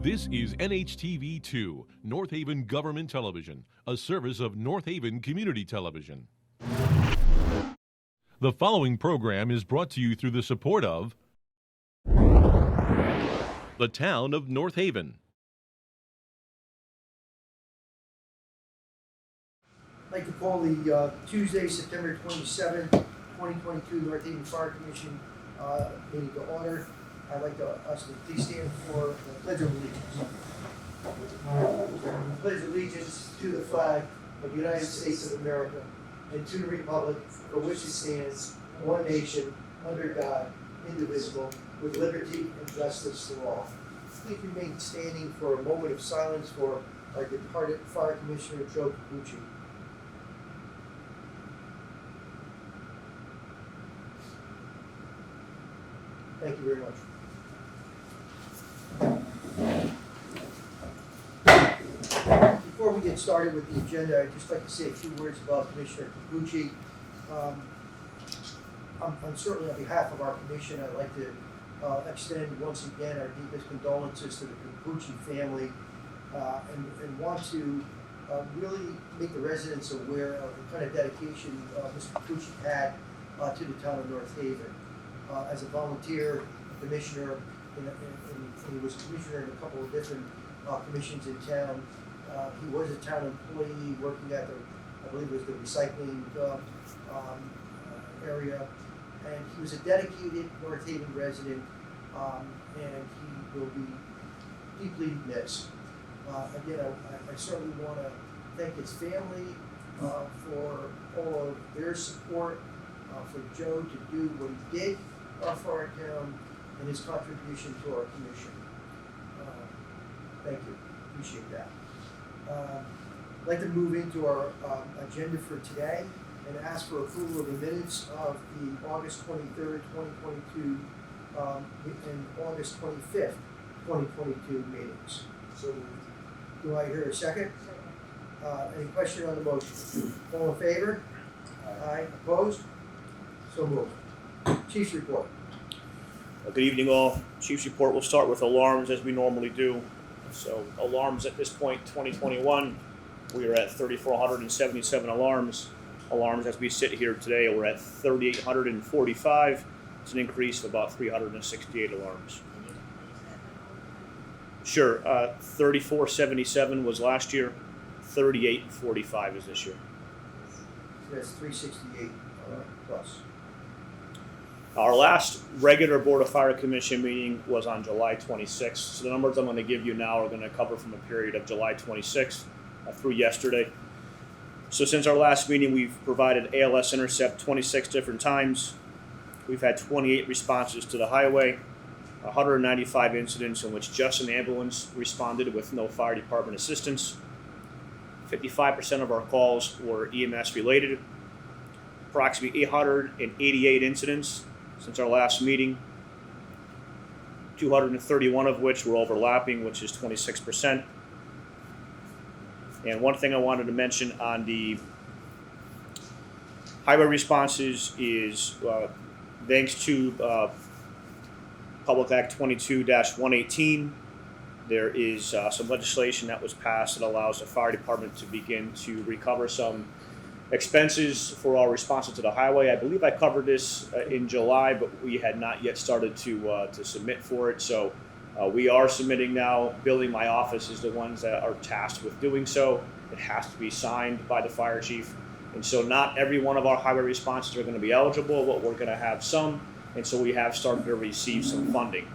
This is NHTV2, North Haven Government Television, a service of North Haven Community Television. The following program is brought to you through the support of the Town of North Haven. I'd like to call the Tuesday, September 27, 2022 North Haven Fire Commission meeting to order. I'd like us to please stand for the Pledge of Allegiance. Pledge allegiance to the flag of the United States of America and to the republic for which it stands, one nation, under God, indivisible, with liberty and justice for all. Please remain standing for a moment of silence for our departed Fire Commissioner Joe Capucci. Thank you very much. Before we get started with the agenda, I'd just like to say a few words about Commissioner Capucci. Certainly on behalf of our commission, I'd like to extend once again our deepest condolences to the Capucci family and want to really make the residents aware of the kind of dedication Mr. Capucci had to the town of North Haven. As a volunteer commissioner, he was a commissioner in a couple of different commissions in town. He was a town employee working at I believe it was the recycling area, and he was a dedicated North Haven resident, and he will be deeply missed. Again, I certainly want to thank his family for all of their support, for Joe to do what he did for our town and his contribution to our commission. Thank you. Appreciate that. I'd like to move into our agenda for today and ask for approval of the minutes of the August 23rd, 2022 and August 25th, 2022 meetings. So, do I hear a second? Any question on the motion? All in favor? Aye. Opposed? So moved. Chief's report. Good evening all. Chief's report will start with alarms as we normally do. So alarms at this point, 2021, we are at 3,477 alarms. Alarms as we sit here today, we're at 3,845. It's an increase of about 368 alarms. Sure, 3,477 was last year, 3,845 is this year. So that's 368 plus. Our last regular Board of Fire Commission meeting was on July 26th. So the numbers I'm going to give you now are going to cover from a period of July 26th through yesterday. So since our last meeting, we've provided ALS intercept 26 different times. We've had 28 responses to the highway, 195 incidents in which just an ambulance responded with no fire department assistance. 55% of our calls were EMS related. Approximately 888 incidents since our last meeting, 231 of which were overlapping, which is 26%. And one thing I wanted to mention on the highway responses is thanks to Public Act 22-118, there is some legislation that was passed that allows the fire department to begin to recover some expenses for our responses to the highway. I believe I covered this in July, but we had not yet started to submit for it. So we are submitting now. Billing, my office, is the ones that are tasked with doing so. It has to be signed by the fire chief. And so not every one of our highway responses are going to be eligible, but we're going to have some. And so we have started to receive some funding.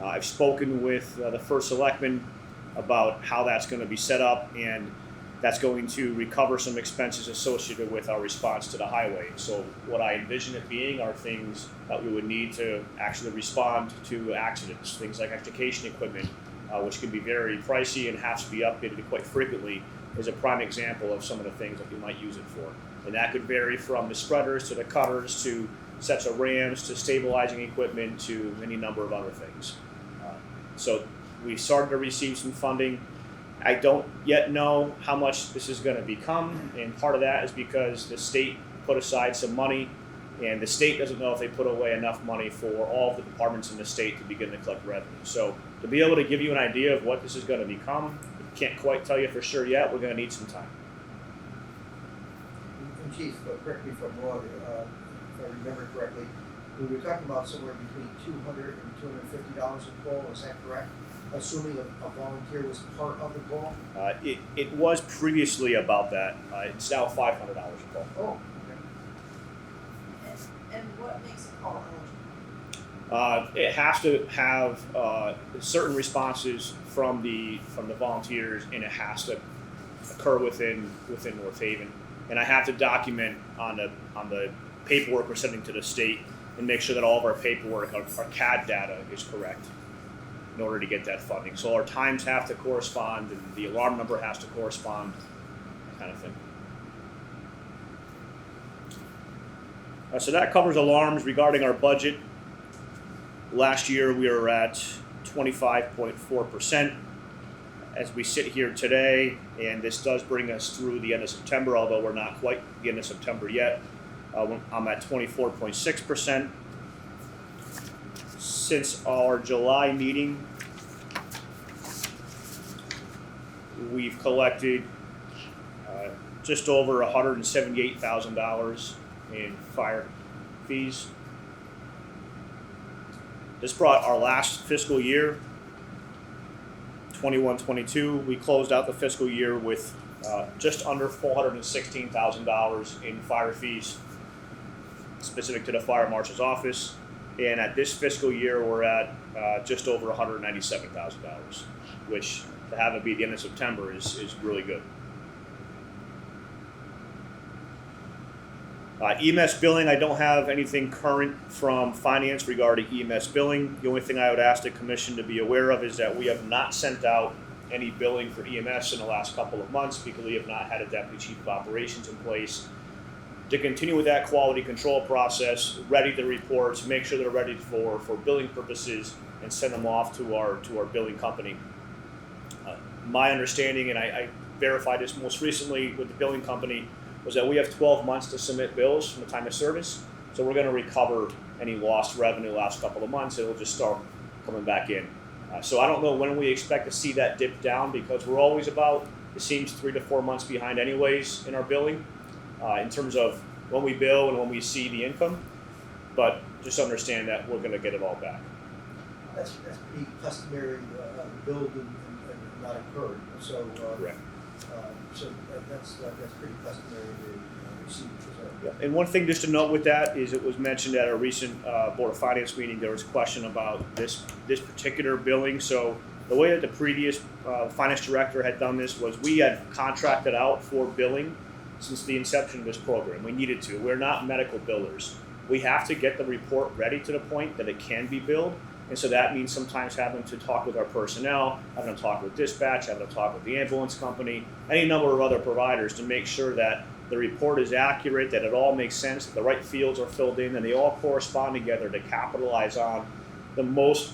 I've spoken with the first selectman about how that's going to be set up, and that's going to recover some expenses associated with our response to the highway. So what I envision it being are things that we would need to actually respond to accidents, things like extrication equipment, which can be very pricey and has to be updated quite frequently, is a prime example of some of the things that we might use it for. And that could vary from the spreaders to the cutters to sets of rams to stabilizing equipment to any number of other things. So we started to receive some funding. I don't yet know how much this is going to become, and part of that is because the state put aside some money and the state doesn't know if they put away enough money for all of the departments in the state to begin to collect revenue. So to be able to give you an idea of what this is going to become, can't quite tell you for sure yet. We're going to need some time. And Chief, correct me if I'm wrong, if I remember correctly, we were talking about somewhere between $200 and $250 a call, is that correct? Assuming a volunteer was part of the call? It was previously about that. It's now $500 a call. Oh, okay. And what makes a call eligible? It has to have certain responses from the volunteers, and it has to occur within North Haven. And I have to document on the paperwork we're sending to the state and make sure that all of our paperwork, our CAD data, is correct in order to get that funding. So our times have to correspond, and the alarm number has to correspond, that kind of thing. So that covers alarms. Regarding our budget, last year we were at 25.4%. As we sit here today, and this does bring us through the end of September, although we're not quite the end of September yet, I'm at 24.6%. Since our July meeting, we've collected just over $178,000 in fire fees. This brought our last fiscal year, 21-22, we closed out the fiscal year with just under $416,000 in fire fees specific to the fire marshal's office. And at this fiscal year, we're at just over $197,000, which to have it be the end of September is really good. EMS billing, I don't have anything current from finance regarding EMS billing. The only thing I would ask the commission to be aware of is that we have not sent out any billing for EMS in the last couple of months because we have not had a deputy chief of operations in place to continue with that quality control process, ready the reports, make sure they're ready for billing purposes, and send them off to our billing company. My understanding, and I verified this most recently with the billing company, was that we have 12 months to submit bills from the time of service. So we're going to recover any lost revenue last couple of months. It'll just start coming back in. So I don't know when we expect to see that dip down because we're always about, it seems, 3 to 4 months behind anyways in our billing in terms of when we bill and when we see the income. But just understand that we're going to get it all back. That's pretty customary, billed and not incurred. So, Correct. So that's pretty customary to receive. Yeah. And one thing just to note with that is it was mentioned at a recent Board of Finance meeting, there was a question about this particular billing. So the way that the previous finance director had done this was we had contracted out for billing since the inception of this program. We needed to. We're not medical billers. We have to get the report ready to the point that it can be billed. And so that means sometimes having to talk with our personnel, having to talk with dispatch, having to talk with the ambulance company, any number of other providers to make sure that the report is accurate, that it all makes sense, that the right fields are filled in, and they all correspond together to capitalize on the most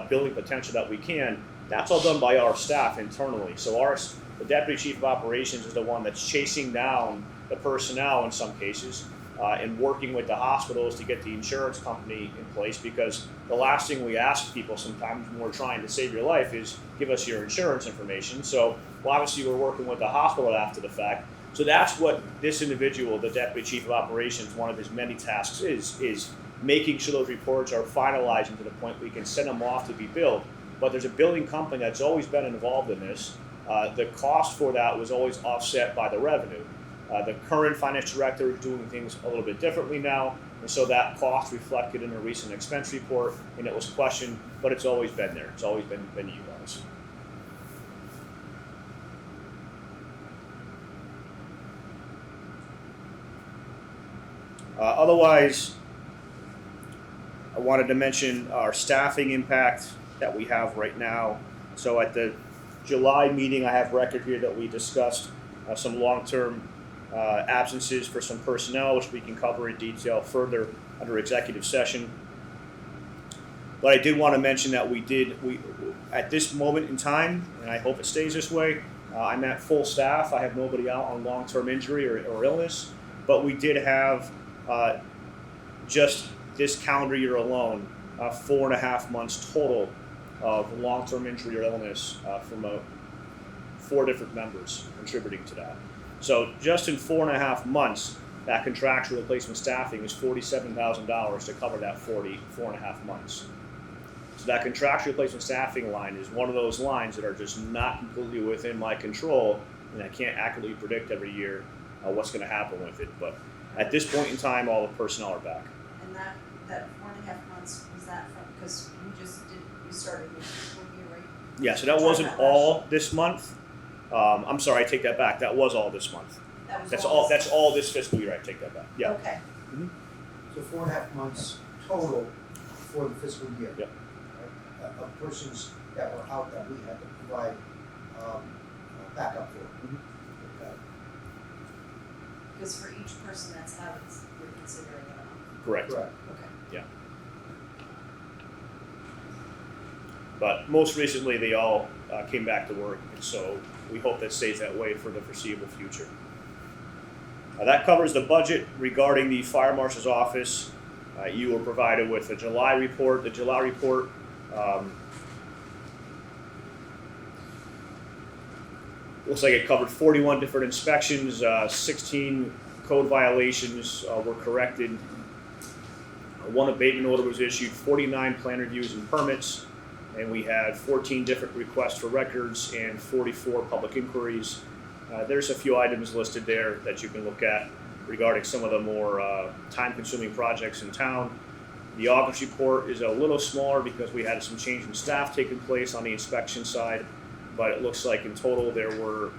billing potential that we can. That's all done by our staff internally. So the Deputy Chief of Operations is the one that's chasing down the personnel in some cases, and working with the hospitals to get the insurance company in place, because the last thing we ask people sometimes when we're trying to save your life is give us your insurance information. So obviously we're working with the hospital after the fact. So that's what this individual, the Deputy Chief of Operations, one of his many tasks is making sure those reports are finalizing to the point we can send them off to be billed. But there's a billing company that's always been involved in this. The cost for that was always offset by the revenue. The current finance director is doing things a little bit differently now, and so that cost reflected in a recent expense report, and it was questioned, but it's always been there. It's always been utilized. Otherwise, I wanted to mention our staffing impact that we have right now. So at the July meeting, I have record here that we discussed some long-term absences for some personnel, which we can cover in detail further under executive session. But I did want to mention that we at this moment in time, and I hope it stays this way, I'm at full staff. I have nobody out on long-term injury or illness, but we did have just this calendar year alone, 4.5 months total of long-term injury or illness from 4 different members contributing to that. So just in 4.5 months, that contractual replacement staffing is $47,000 to cover that 4.5 months. So that contractual replacement staffing line is one of those lines that are just not completely within my control, and I can't accurately predict every year what's going to happen with it. But at this point in time, all the personnel are back. And that 4.5 months, was that from, because you started your fiscal year, right? Yeah, so that wasn't all this month. I'm sorry, I take that back. That was all this month. That's all this fiscal year. I take that back. Yeah. Okay. So 4.5 months total for the fiscal year. Yep. Right? Of persons that were out that we had to provide backup for. Okay. Because for each person that's out, you're considering it a month. Correct. Correct. Okay. Yeah. But most recently, they all came back to work, and so we hope that stays that way for the foreseeable future. That covers the budget. Regarding the fire marshal's office, you were provided with a July report. The July report looks like it covered 41 different inspections, 16 code violations were corrected, 1 abatement order was issued, 49 plan reviews and permits, and we had 14 different requests for records and 44 public inquiries. There's a few items listed there that you can look at regarding some of the more time-consuming projects in town. The August report is a little smaller because we had some change in staff taking place on the inspection side, but it looks like in total there were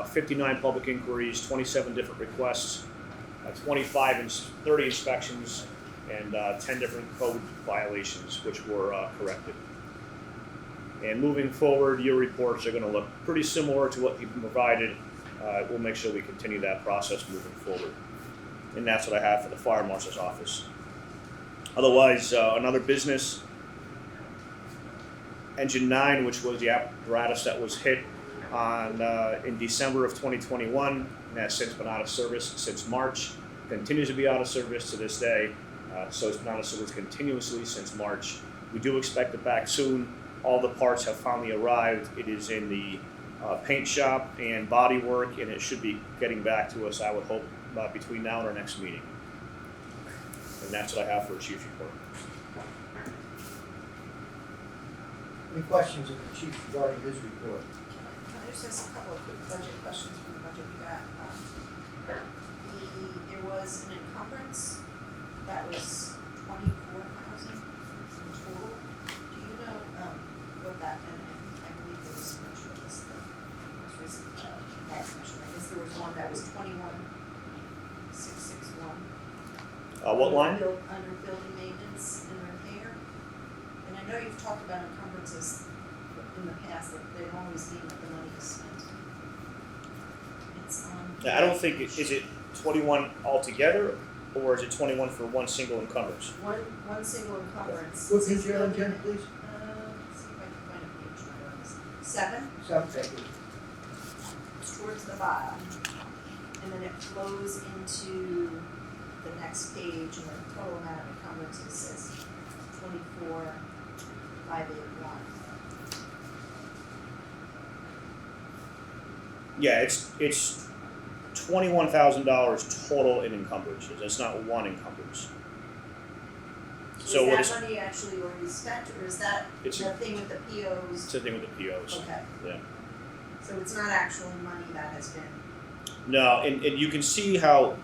59 public inquiries, 27 different requests, 25 and 30 inspections, and 10 different code violations which were corrected. And moving forward, your reports are going to look pretty similar to what you've provided. We'll make sure we continue that process moving forward. And that's what I have for the fire marshal's office. Otherwise, another business, Engine 9, which was the apparatus that was hit on in December of 2021, and has since been out of service since March, continues to be out of service to this day. So it's been out of service continuously since March. We do expect it back soon. All the parts have finally arrived. It is in the paint shop and body work, and it should be getting back to us, I would hope, between now and our next meeting. And that's what I have for a chief's report. Any questions of the chief regarding his report? Can I just ask a couple of quick budget questions from the budget we got? There was an encumbrance that was $24,000 in total. Do you know what that, and I believe there was mention of this, the most recent last measure. I guess there was one that was 21,661. What line? Under building maintenance and repair. And I know you've talked about encumbrances in the past, that they've always been that the money is spent. It's on. Now, I don't think is it 21 altogether, or is it 21 for one single encumbrance? One single encumbrance. What page are you on, Jen, please? Let's see if I can find a page number on this. 7. 7, thank you. It's towards the bottom. And then it flows into the next page, and the total amount of encumbrances says 24,581. Yeah, it's $21,000 total in encumbrances. It's not one encumbrance. So is that money actually already spent, or is that the thing with the POs? It's the thing with the POs. Okay. Yeah. So it's not actual money that has been. No, and you can see how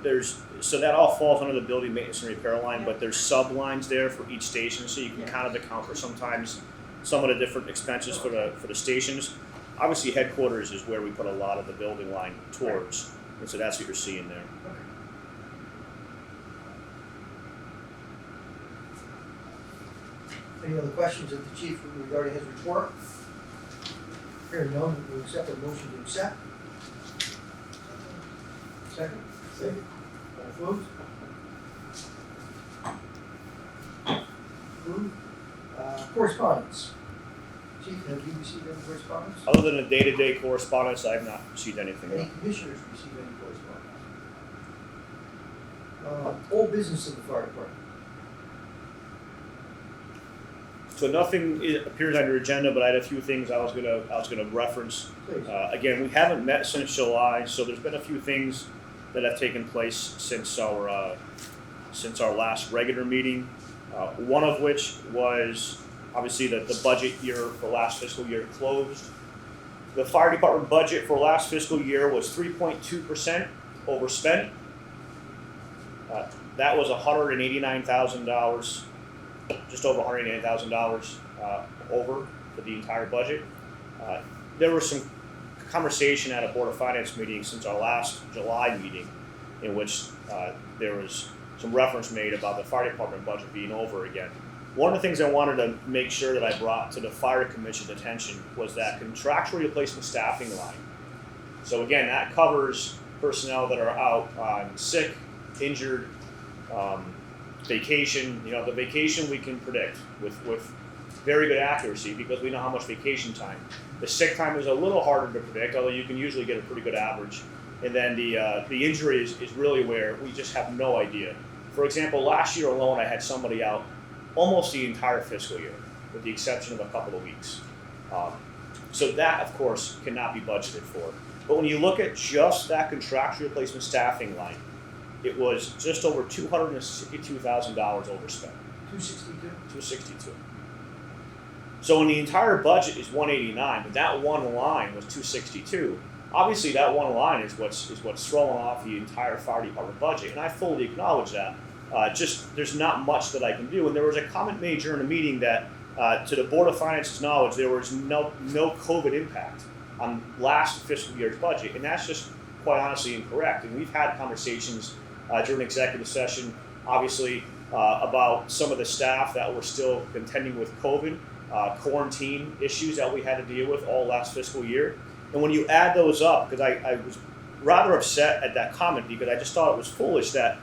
so that all falls under the building maintenance and repair line, but there's sub-lines there for each station, so you can kind of account for sometimes some of the different expenses for the stations. Obviously, headquarters is where we put a lot of the building line towards, and so that's what you're seeing there. Any other questions of the chief regarding his report? Hearing none, we'll accept a motion to accept. Second? Second. All opposed? Approved. Correspondence. Chief, have you received any correspondence? Other than the day-to-day correspondence, I have not received anything. Any commissioners received any correspondence? Old business of the fire department. So nothing appears on your agenda, but I had a few things I was gonna reference. Please. Again, we haven't met since July, so there's been a few things that have taken place since our last regular meeting. One of which was obviously the budget year for last fiscal year closed. The fire department budget for last fiscal year was 3.2% overspent. That was $189,000, just over $189,000 over for the entire budget. There was some conversation at a Board of Finance meeting since our last July meeting in which there was some reference made about the fire department budget being over again. One of the things I wanted to make sure that I brought to the fire commission's attention was that contractual replacement staffing line. So again, that covers personnel that are out on sick, injured, vacation. You know, the vacation we can predict with very good accuracy because we know how much vacation time. The sick time is a little harder to predict, although you can usually get a pretty good average. And then the injury is really where we just have no idea. For example, last year alone, I had somebody out almost the entire fiscal year, with the exception of a couple of weeks. So that, of course, cannot be budgeted for. But when you look at just that contractual replacement staffing line, it was just over $262,000 overspent. 262? 262. So when the entire budget is 189, but that one line was 262, obviously that one line is what's throwing off the entire fire department budget, and I fully acknowledge that. Just there's not much that I can do. And there was a comment made during the meeting that, to the Board of Finance's knowledge, there was no COVID impact on last fiscal year's budget, and that's just quite honestly incorrect. And we've had conversations during executive session, obviously, about some of the staff that were still contending with COVID, quarantine issues that we had to deal with all last fiscal year. And when you add those up, because I was rather upset at that comment because I just thought it was foolish that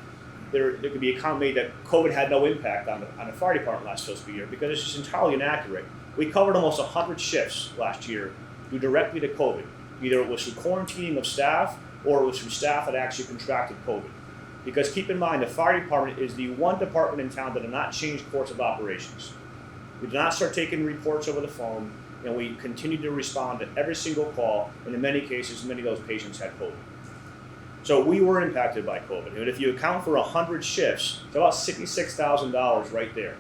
there could be a comment made that COVID had no impact on the fire department last fiscal year, because it's just entirely inaccurate. We covered almost 100 shifts last year due directly to COVID. Either it was through quarantining of staff or it was from staff that actually contracted COVID. Because keep in mind, the fire department is the one department in town that did not change course of operations. We did not start taking reports over the phone, and we continued to respond to every single call, and in many cases, many of those patients had COVID. So we were impacted by COVID, and if you account for 100 shifts, it's about $66,000 right there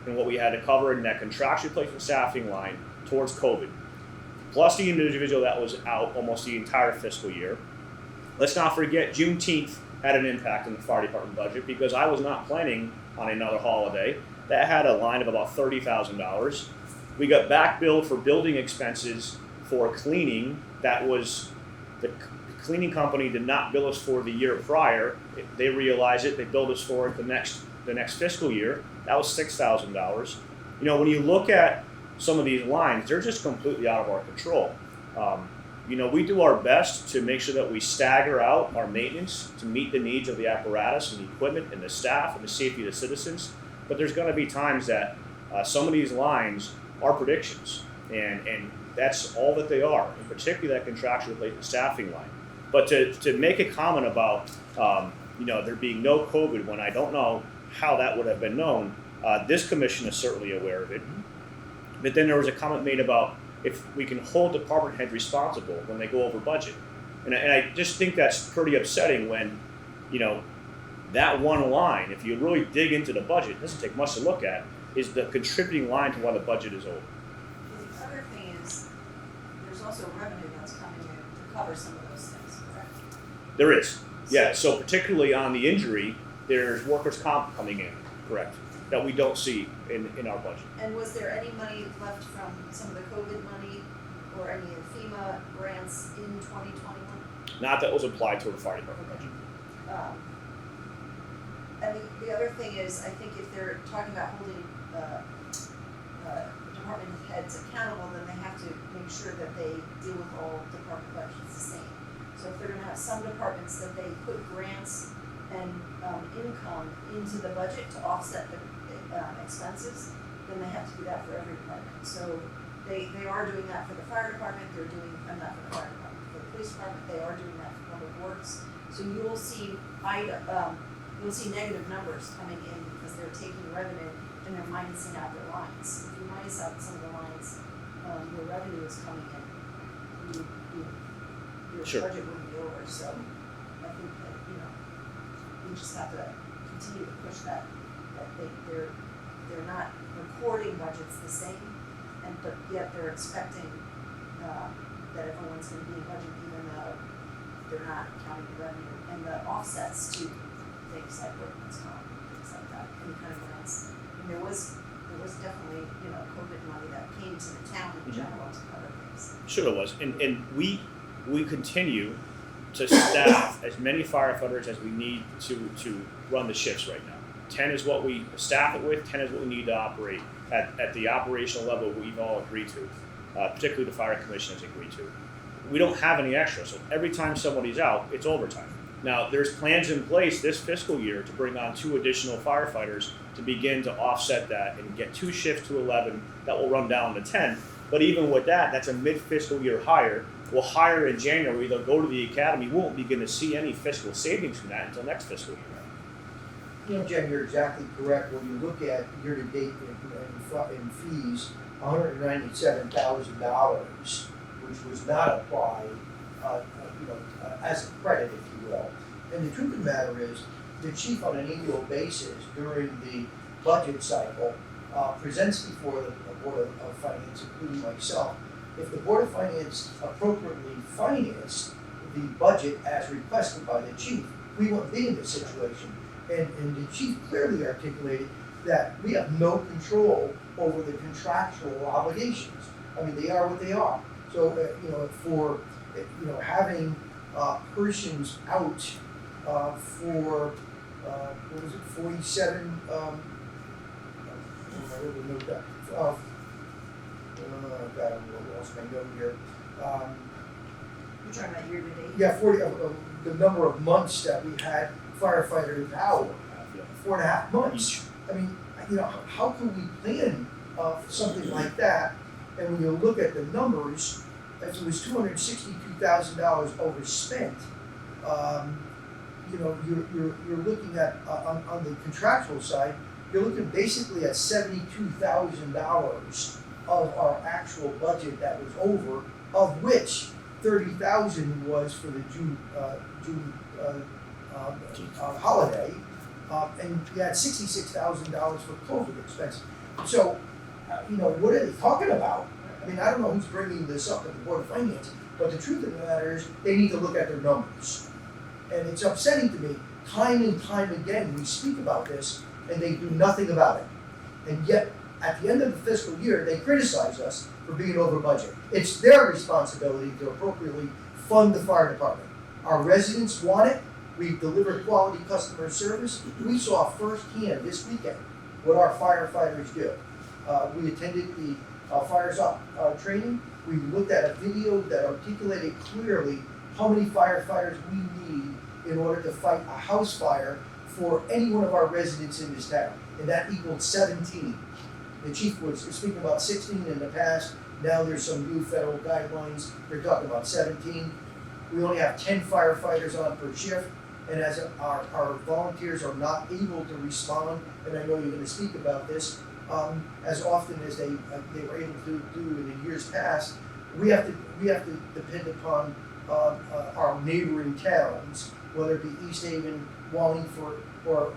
in what we had to cover in that contractual replacement staffing line towards COVID, plus the individual that was out almost the entire fiscal year. Let's not forget Juneteenth had an impact on the fire department budget because I was not planning on another holiday. That had a line of about $30,000. We got back billed for building expenses for cleaning. That was the cleaning company did not bill us for the year prior. They realized it. They billed us for it the next fiscal year. That was $6,000. You know, when you look at some of these lines, they're just completely out of our control. You know, we do our best to make sure that we stagger out our maintenance to meet the needs of the apparatus and the equipment and the staff and the safety of the citizens. But there's going to be times that some of these lines are predictions, and that's all that they are, and particularly that contractual replacement staffing line. But to make a comment about you know, there being no COVID when I don't know how that would have been known, this commission is certainly aware of it. But then there was a comment made about if we can hold department heads responsible when they go over budget, and I just think that's pretty upsetting when, you know, that one line, if you really dig into the budget, it doesn't take much to look at, is the contributing line to why the budget is over. The other thing is, there's also revenue that's coming in to cover some of those things, correct? There is, yeah. So particularly on the injury, there's workers' comp coming in, correct, that we don't see in our budget. And was there any money left from some of the COVID money or any of FEMA grants in 2021? Not that was applied to the fire department budget. And the other thing is, I think if they're talking about holding department heads accountable, then they have to make sure that they deal with all department budgets the same. So if they're gonna have some departments that they put grants and income into the budget to offset the expenses, then they have to do that for every department. So they are doing that for the fire department, they're doing, not for the fire department, for the police department, they are doing that for public works. So you'll see negative numbers coming in because they're taking revenue and they're minusing out their lines. If you minus out some of the lines, where revenue is coming in, your Sure. budget wouldn't be over, so I think that, we just have to continue to push that they're not recording budgets the same, but yet they're expecting, that everyone's gonna be in budget even though they're not counting the revenue and the offsets to things like workman's comp, things like that, any kind of grants. And there was definitely, COVID money that came to the town in general to cover things. Sure it was, and we continue to staff as many firefighters as we need to run the shifts right now. 10 is what we staff it with, 10 is what we need to operate at the operational level we've all agreed to, particularly the fire commission has agreed to. We don't have any extra, so every time somebody's out, it's overtime. Now, there's plans in place this fiscal year to bring on 2 additional firefighters to begin to offset that and get 2 shifts to 11, that will run down to 10. But even with that, that's a mid-fiscal year hire. We'll hire in January, they'll go to the academy, we won't begin to see any fiscal savings from that until next fiscal year. Jen, you're exactly correct. When you look at year-to-date in fees, $197,000, which was not applied, as a credit, if you will. And the truth of the matter is, the chief on an annual basis during the budget cycle presents before the Board of Finance, including myself. If the Board of Finance appropriately financed the budget as requested by the chief, we wouldn't be in this situation. And the chief clearly articulated that we have no control over the contractual obligations. I mean, they are what they are. So, for having persons out for what was it, 47? I really know that. God, I lost my note here. You're talking about year to date? Yeah, 40. The number of months that we had firefighters out, 4.5 months. I mean, how can we plan something like that? And when you look at the numbers, if it was $262,000 overspent, you're looking at on the contractual side, you're looking basically at $72,000 of our actual budget that was over, of which $30,000 was for the June holiday, and you had $66,000 for COVID expenses. So, what are they talking about? I mean, I don't know who's bringing this up at the Board of Finance, but the truth of the matter is, they need to look at their numbers. And it's upsetting to me, time and time again, we speak about this, and they do nothing about it. And yet, at the end of the fiscal year, they criticize us for being over budget. It's their responsibility to appropriately fund the fire department. Our residents want it. We've delivered quality customer service. We saw firsthand this weekend what our firefighters do. We attended the Fires Up training. We looked at a video that articulated clearly how many firefighters we need in order to fight a house fire for any one of our residents in this town, and that equaled 17. The chief was speaking about 16 in the past. Now there's some new federal guidelines. They're talking about 17. We only have 10 firefighters on per shift, and as our volunteers are not able to respond, and I know you're going to speak about this, as often as they were able to do in the years past, we have to depend upon our neighboring towns, whether it be East Haven, Wallingford, or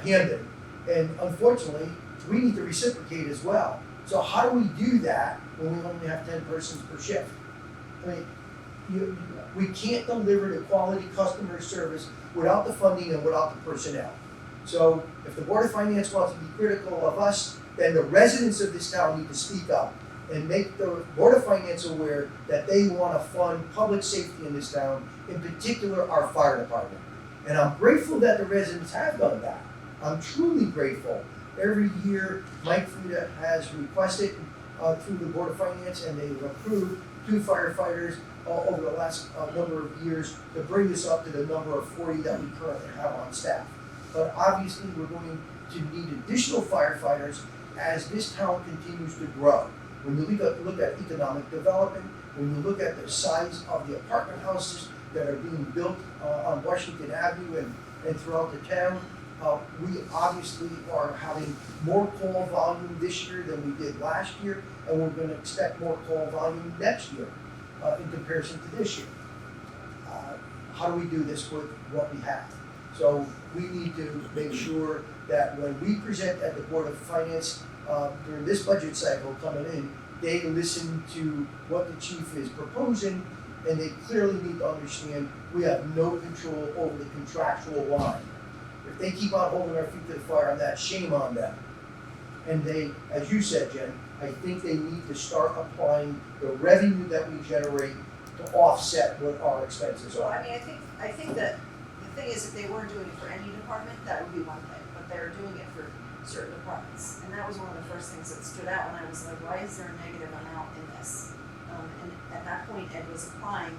Hamden. And unfortunately, we need to reciprocate as well. So how do we do that when we only have 10 persons per shift? I mean, we can't deliver the quality customer service without the funding and without the personnel. So if the Board of Finance wants to be critical of us, then the residents of this town need to speak up and make the Board of Finance aware that they want to fund public safety in this town, in particular our fire department. And I'm grateful that the residents have done that. I'm truly grateful. Every year, Mike Frida has requested through the Board of Finance, and they've approved 2 firefighters over the last number of years to bring this up to the number of 40 that we currently have on staff. But obviously, we're going to need additional firefighters as this town continues to grow. When you look at economic development, when you look at the size of the apartment houses that are being built on Washington Avenue and throughout the town, We obviously are having more call volume this year than we did last year, and we're gonna expect more call volume next year, in comparison to this year. How do we do this with what we have? So we need to make sure that when we present at the Board of Finance, during this budget cycle coming in, they listen to what the chief is proposing, and they clearly need to understand we have no control over the contractual line. If they keep on holding our feet to the fire on that, shame on them. And they, as you said, Jen, I think they need to start applying the revenue that we generate to offset what our expenses Well, are. I mean, I think that the thing is, if they weren't doing it for any department, that would be one thing, but they're doing it for certain departments. And that was one of the first things that stood out when I was like, why is there a negative amount in this? And at that point, Ed was applying,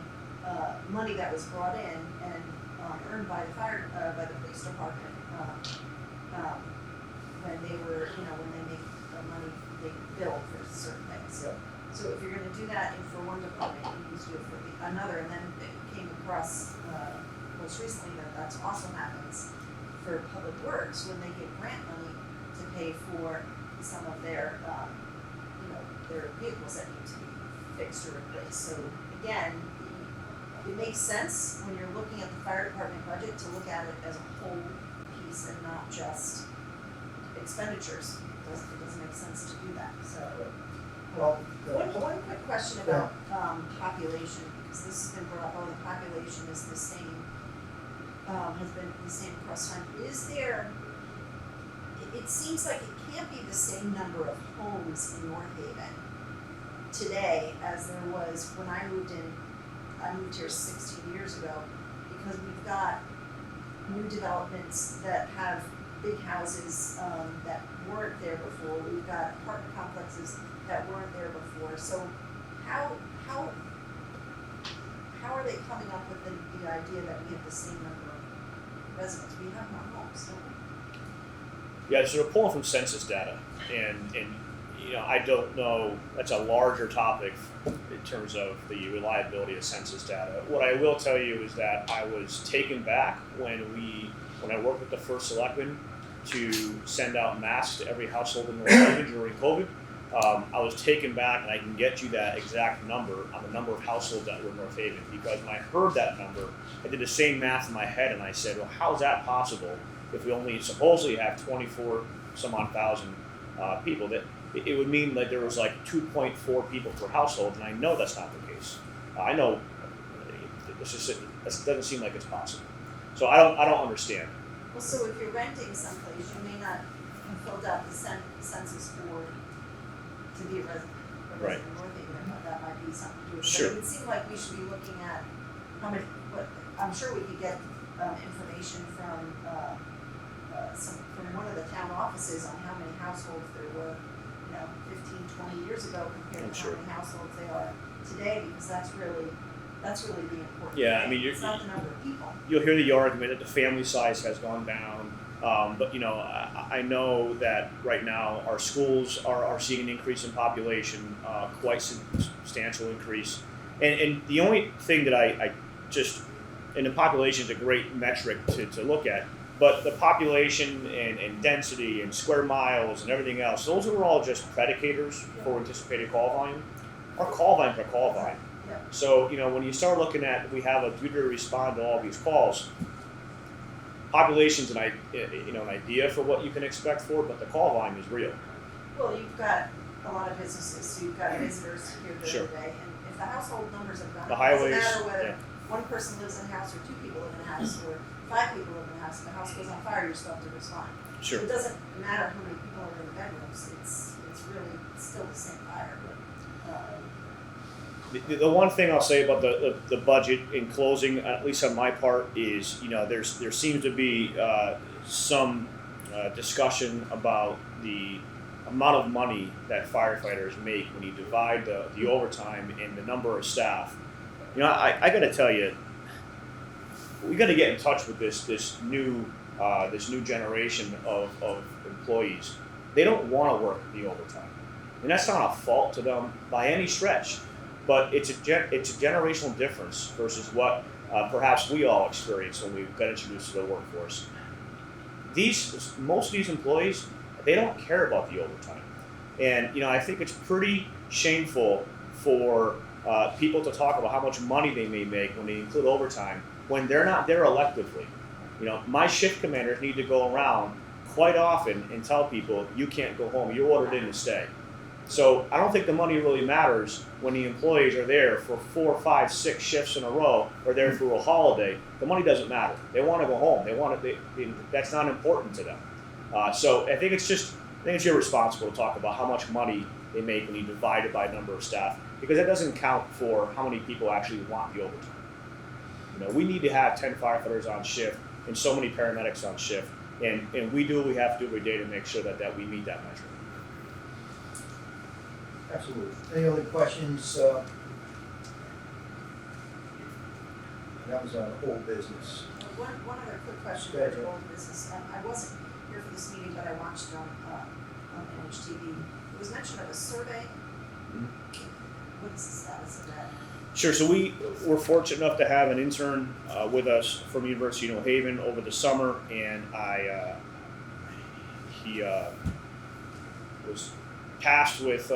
money that was brought in and, earned by by the police department, when they were, when they make the money, they bill for certain things. Yeah. So if you're gonna do that for one department, you need to do it for another, and then it came across, most recently that also happens for public works, when they get grant money to pay for some of their, their vehicles that need to be fixed or replaced. So again, it makes sense when you're looking at the fire department budget to look at it as a whole piece and not just expenditures. It doesn't make sense to do that, so. Well, One quick question about population, because this has been brought up, the population is the same, has been the same across time. Is there, it seems like it can't be the same number of homes in North Haven today as there was when I moved in. I moved here 16 years ago, because we've got new developments that have big houses, that weren't there before. We've got apartment complexes that weren't there before. So how are they coming up with the idea that we have the same number of residents? We have more homes, don't we? Yeah, so they're pulling from census data, and I don't know, that's a larger topic in terms of the reliability of census data. What I will tell you is that I was taken back when I worked with the first selectman to send out masks to every household in North Haven during COVID. I was taken back, and I can get you that exact number on the number of households that were in North Haven, because when I heard that number, I did the same math in my head, and I said, well, how is that possible if we only supposedly have 24 some odd thousand people? That it would mean that there was like 2.4 people per household, and I know that's not the case. I know it doesn't seem like it's possible. So I don't understand. Well, so if you're renting someplace, you may not have filled out the census board to be a resident Right. of North Haven. I thought that might be something to do with it. Sure. But it would seem like we should be looking at how many, I'm sure we could get information from from one of the town offices on how many households there were, 15, 20 years ago compared to Sure. how many households they are today, because that's really the important Yeah, thing. I mean, It's not the number of people. You'll hear the argument that the family size has gone down, but I know that right now our schools are seeing an increase in population, quite substantial increase, and the only thing that I just, and the population is a great metric to look at, but the population and density and square miles and everything else, those are all just predicators for anticipated call volume. Our call volume for call volume. Yeah. So, when you start looking at, we have a duty to respond to all these calls, population's an idea for what you can expect for, but the call volume is real. Well, you've got a lot of businesses, so you've got visitors here the Sure. other day, and if the household numbers have gone The up, it doesn't highways, matter whether yeah. one person lives in a house or two people live in a house or 5 people live in a house. If the house goes on fire, you're still have to respond. Sure. It doesn't matter how many people are in the bedrooms, it's really still the same fire. The one thing I'll say about the budget in closing, at least on my part, is there seems to be some discussion about the amount of money that firefighters make when you divide the overtime and the number of staff. I got to tell you, we got to get in touch with this new generation of employees. They don't want to work the overtime, and that's not a fault to them by any stretch. But it's a generational difference versus what perhaps we all experienced when we got introduced to the workforce. most of these employees, they don't care about the overtime. And I think it's pretty shameful for people to talk about how much money they may make when they include overtime when they're not there electively. My shift commanders need to go around quite often and tell people, you can't go home, you're ordered in to stay. So I don't think the money really matters when the employees are there for 4, 5, 6 shifts in a row or there through a holiday. The money doesn't matter. They want to go home. That's not important to them. So I think it's irresponsible to talk about how much money they make when you divide it by number of staff, because that doesn't count for how many people actually want the overtime. We need to have 10 firefighters on shift and so many paramedics on shift, and we do what we have to do every day to make sure that we meet that measure. Absolutely. Any other questions? That was on the whole business. One other quick question Go ahead, about the Joe. old business. I wasn't here for this meeting, but I watched it on NHTV. It was mention of a survey. What's the status of that? Sure. So we were fortunate enough to have an intern with us from University of New Haven over the summer, and he was tasked with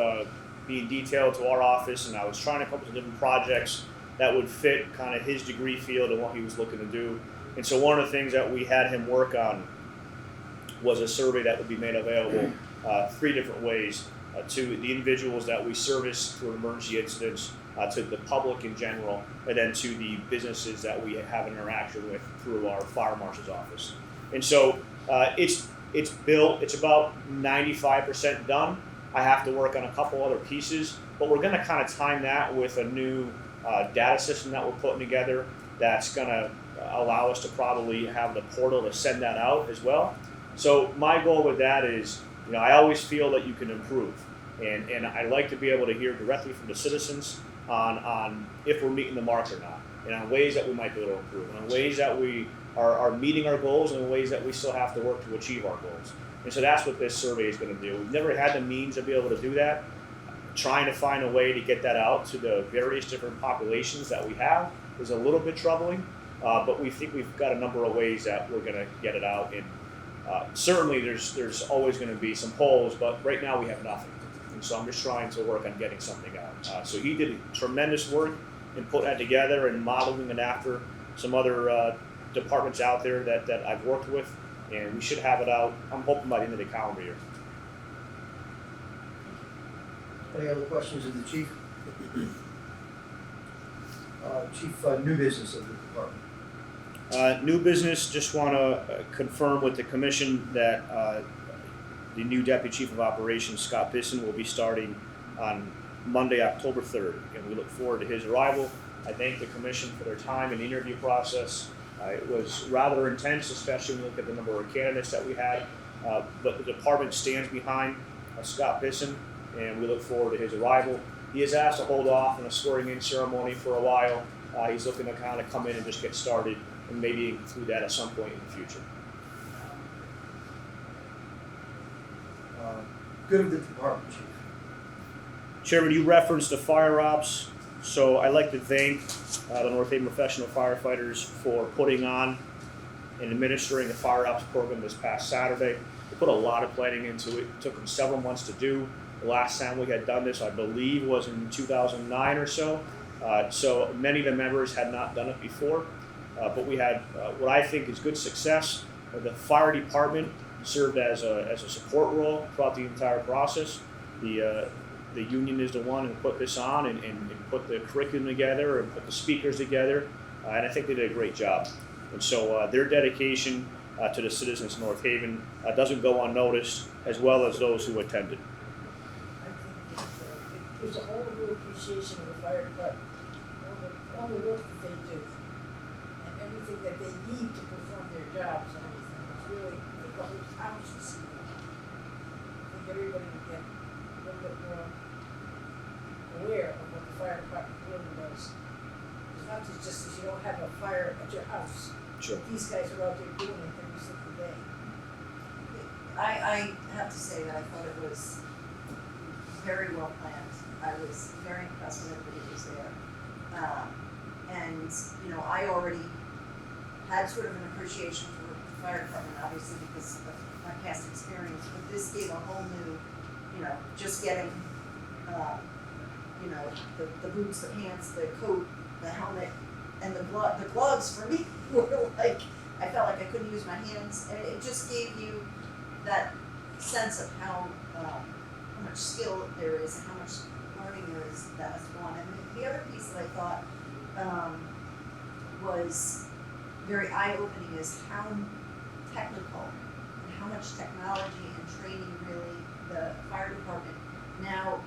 being detailed to our office, and I was trying to come up with different projects that would fit kind of his degree field and what he was looking to do. And so one of the things that we had him work on was a survey that would be made available 3 different ways to the individuals that we service through emergency incidents, to the public in general, and then to the businesses that we have an interaction with through our fire marshal's office. And so it's built. It's about 95% done. I have to work on a couple other pieces, but we're going to kind of time that with a new data system that we're putting together that's going to allow us to probably have the portal to send that out as well. So my goal with that is, I always feel that you can improve, and I like to be able to hear directly from the citizens on if we're meeting the mark or not, and on ways that we might be able to improve, and on ways that we are meeting our goals, and in ways that we still have to work to achieve our goals. And so that's what this survey is going to do. We've never had the means to be able to do that. Trying to find a way to get that out to the various different populations that we have is a little bit troubling, but we think we've got a number of ways that we're going to get it out. And certainly there's always going to be some holes, but right now we have nothing. And so I'm just trying to work on getting something out. So he did tremendous work in putting that together and modeling it after some other departments out there that I've worked with, and we should have it out, I'm hoping, by the end of the calendar year. Any other questions of the chief? Chief, new business of the department. New business, just want to confirm with the commission that the new Deputy Chief of Operations, Scott Bisson, will be starting on Monday, October 3rd, and we look forward to his arrival. I thank the commission for their time and the interview process. It was rather intense, especially when you look at the number of candidates that we had, but the department stands behind Scott Bisson, and we look forward to his arrival. He has asked to hold off on a swearing-in ceremony for a while. He's looking to kind of come in and just get started, and maybe include that at some point in the future. Good of the department, chief. Chairman, you referenced the fire ops, so I'd like to thank the North Haven professional firefighters for putting on and administering the fire ops program this past Saturday. They put a lot of planning into it. It took them several months to do. The last time we had done this, I believe, was in 2009 or so. So many of the members had not done it before, but we had what I think is good success. The fire department served as a support role throughout the entire process. The union is the one who put this on and put the curriculum together and put the speakers together, and I think they did a great job. And so their dedication to the citizens of North Haven doesn't go unnoticed, as well as those who attended. I think there's a whole new appreciation of the fire department, all the work that they do, and everything that they need to perform their jobs and everything. It's really, the whole town should see that. I think everybody would get a little bit more aware of what the fire department really does. It's not just that you don't have a fire at your house. Sure. These guys are out there doing it every single day. I have to say that I thought it was very well planned. I was very impressed with everybody who was there. And, I already had sort of an appreciation fire department, obviously because of my past experience, but this gave a whole new, just getting, the boots, the pants, the coat, the helmet, and the gloves for me were like, I felt like I couldn't use my hands, and it just gave you that sense of how much skill there is and how much learning there is that has gone. And the other piece that I thought was very eye-opening is how technical and how much technology and training really the fire department now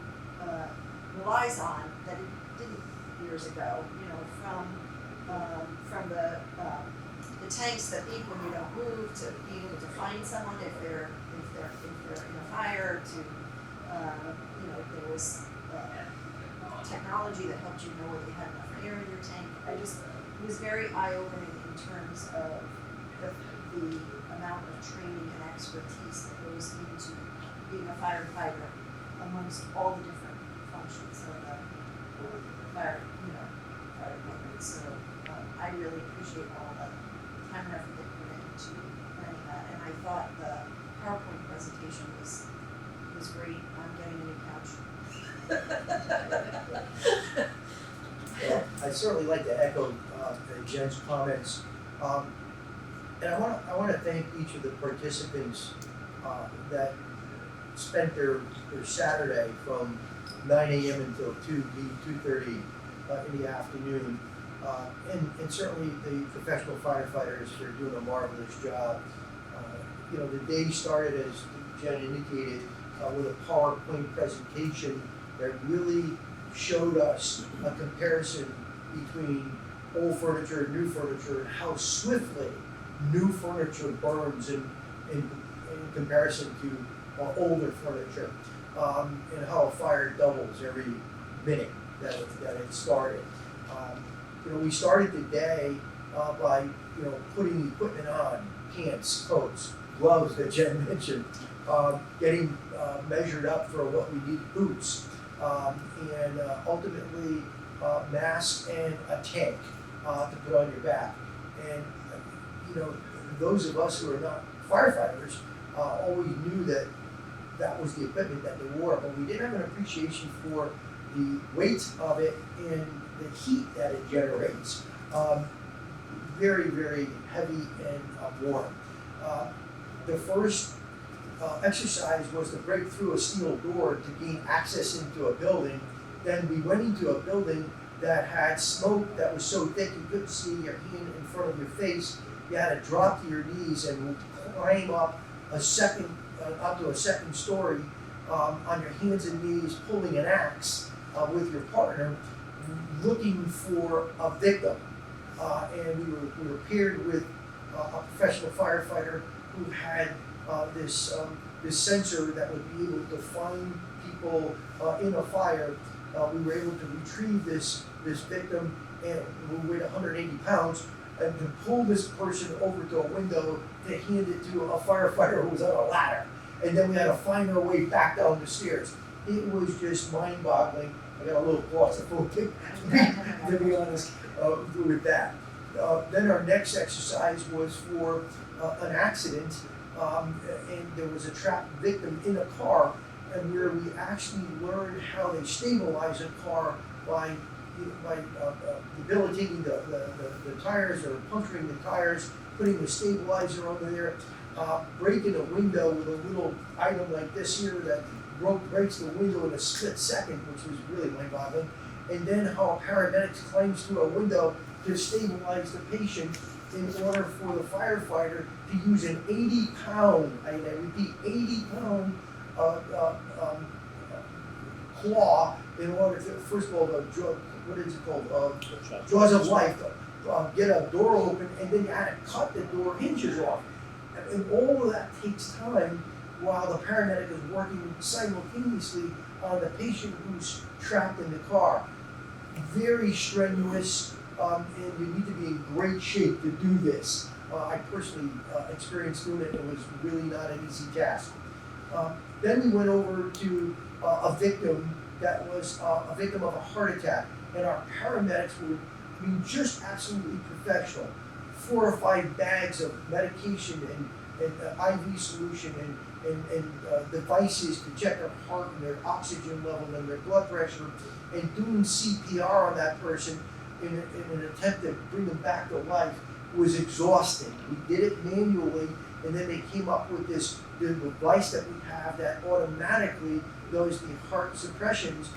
relies on that it didn't years ago. From the tanks that beep when you don't move, to being able to find someone if they're in a fire, to there was technology that helped you know whether you had enough air in your tank. It was very eye-opening in terms of the amount of training and expertise that goes into being a firefighter amongst all the different functions of the fire department. So I really appreciate all the time and effort that you put into planning that. And I thought the PowerPoint presentation was great. I'm getting a new couch. Well, I'd certainly like to echo Jen's comments. And I want to thank each of the participants that spent their Saturday from 9 a.m. until 2:30 in the afternoon. And certainly the professional firefighters for doing a marvelous job. The day started, as Jen indicated, with a PowerPoint presentation that really showed us a comparison between old furniture and new furniture, and how swiftly new furniture burns in comparison to older furniture, and how a fire doubles every minute that it started. We started the day by putting equipment on, pants, coats, gloves that Jen mentioned, getting measured up for what we need, boots, and ultimately masks and a tank to put on your back. And those of us who are not firefighters always knew that was the equipment that they wore, but we didn't have an appreciation for the weight of it and the heat that it generates. Very, very heavy and warm. The first exercise was to break through a steel door to gain access into a building. Then we went into a building that had smoke that was so thick you couldn't see your hand in front of your face. You had to drop to your knees and climb up to a second story on your hands and knees, pulling an axe with your partner, looking for a victim. And we were paired with a professional firefighter who had this sensor that would be able to find people in a fire. We were able to retrieve this victim, and who weighed 180 pounds, and to pull this person over to a window to hand it to a firefighter who was on a ladder. And then we had to find our way back down the stairs. It was just mind-boggling. I got a little claustrophobic, to be honest, with that. Then our next exercise was for an accident, and there was a trapped victim in a car, and where we actually learned how they stabilize a car by debilitating the tires, or puncturing the tires, putting the stabilizer under there, breaking a window with a little item like this here that breaks the window in a split second, which was really mind-boggling. And then how paramedics climbs through a window to stabilize the patient in order for the firefighter to use an 80-pound, I repeat, 80-pound claw in order to, first of all, what is it called? Jaws of life. Get a door open, and then you had to cut the door hinges off. And all of that takes time while the paramedic is working simultaneously on the patient who's trapped in the car. Very strenuous, and you need to be in great shape to do this. I personally experienced doing it. It was really not an easy task. Then we went over to a victim that was a victim of a heart attack, and our paramedics were, just absolutely professional. 4 or 5 bags of medication and IV solution and devices to check their heart and their oxygen level and their blood pressure, and doing CPR on that person in an attempt to bring them back to life was exhausting. We did it manually, and then they came up with the device that we have that automatically does the heart suppressions,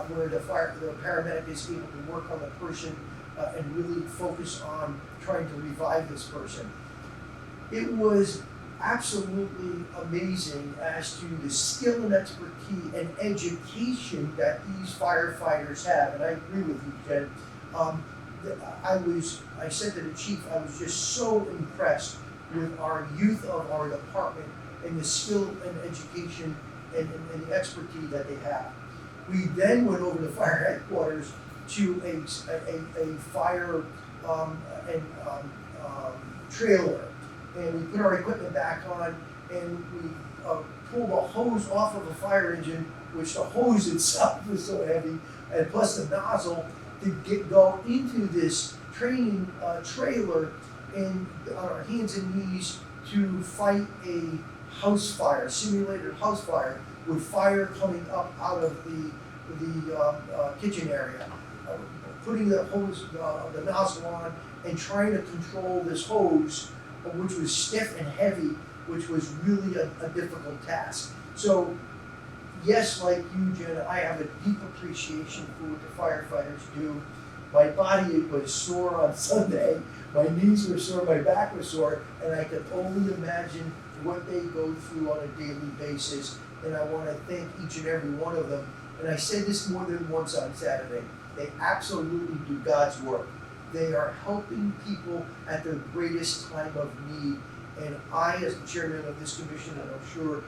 where the paramedic is able to work on the person and really focus on trying to revive this person. It was absolutely amazing as to the skill and expertise and education that these firefighters have, and I agree with you, Jen. I said to the chief, I was just so impressed with our youth of our department and the skill and education and the expertise that they have. We then went over to fire headquarters to a fire trailer, and we put our equipment back on, and we pulled a hose off of a fire engine, which the hose itself was so heavy, and plus the nozzle to go into this training trailer and on our hands and knees to fight a house fire, simulated house fire, with fire coming up out of the kitchen area. Putting the hose, the nozzle on, and trying to control this hose, which was stiff and heavy, which was really a difficult task. So, yes, like you, Jen, I have a deep appreciation for what the firefighters do. My body was sore on Sunday, my knees were sore, my back was sore, and I could only imagine what they go through on a daily basis. And I want to thank each and every one of them. And I said this more than once on Saturday. They absolutely do God's work. They are helping people at their greatest time of need. And I, as the chairman of this commission, and I'm sure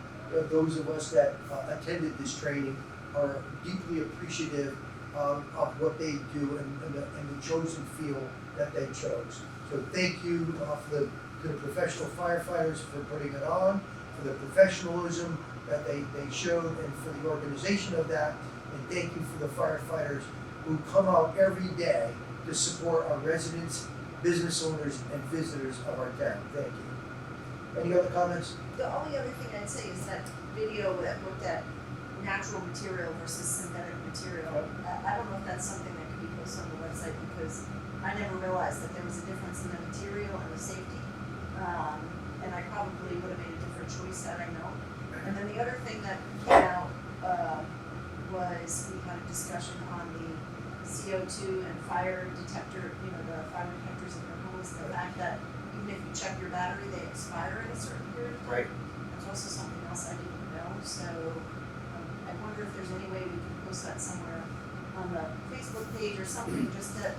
those of us that attended this training, are deeply appreciative of what they do and the chosen field that they chose. So thank you to the professional firefighters for putting it on, for the professionalism that they showed, and for the organization of that. And thank you for the firefighters who come out every day to support our residents, business owners, and visitors of our town. Thank you. Any other comments? The only other thing I'd say is that video that looked at natural material versus synthetic material. I don't know if that's something that could be posted on the website, because I never realized that there was a difference in the material and the safety. And I probably would have made a different choice had I known. And then the other thing that came out was we had a discussion on the CO2 and fire detector, the fire detectors in your homes, the fact that even if you check your battery, they expire in a certain period of time. Right. That's also something else I didn't know, so I wonder if there's any way we can post that somewhere on the Facebook page or something, just for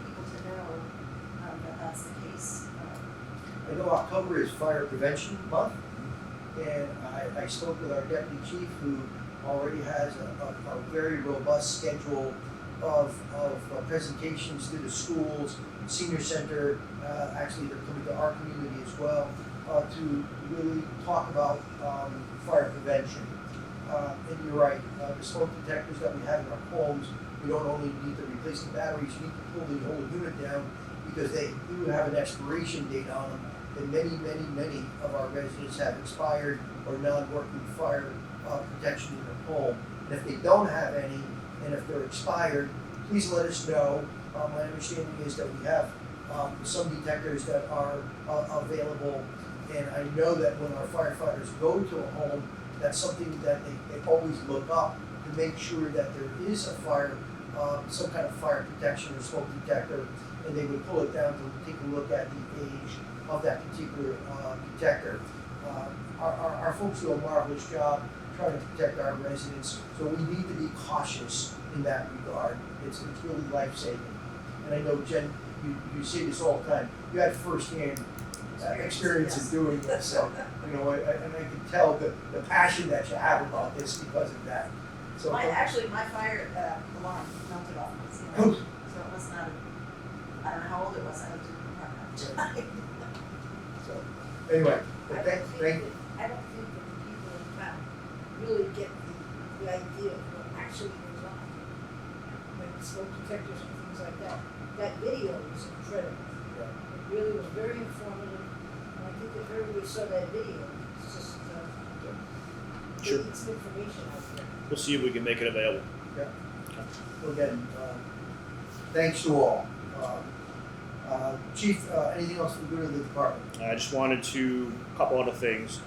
people to know that that's the case. I know October is Fire Prevention Month, and I spoke with our deputy chief, who already has a very robust schedule of presentations to the schools, senior center. Actually, they're coming to our community as well to really talk about fire prevention. And you're right, the smoke detectors that we have in our homes, we don't only need to replace the batteries, you need to pull the whole unit down, because they do have an expiration date on them. And many of our residents have expired or non-working fire protection in their home. And if they don't have any, and if they're expired, please let us know. My understanding is that we have some detectors that are available, and I know that when our firefighters go to a home, that's something that they always look up to make sure that there is a fire, some kind of fire protection or smoke detector, and they would pull it down to take a look at the age of that particular detector. Our folks do a marvelous job trying to protect our residents, so we need to be cautious in that regard. It's really life-saving. And I know, Jen, you say this all the time. You had first-hand experience Yes. in doing this, so and I can tell the passion that you have about this because of that. So My fire alarm melted off my ceiling, so it was not. I don't know how old it was. I lived in an apartment. So anyway, I but don't thank think that the people in town really get the idea of what actually goes on. Like smoke detectors and things like that. That video is incredible. really was very informative, and I think if everybody saw that video, it's just, Sure. getting some information out there. We'll see if we can make it available. Yeah. Well, again, thanks to all. Chief, anything else from good of the department? I just wanted to, a couple other things.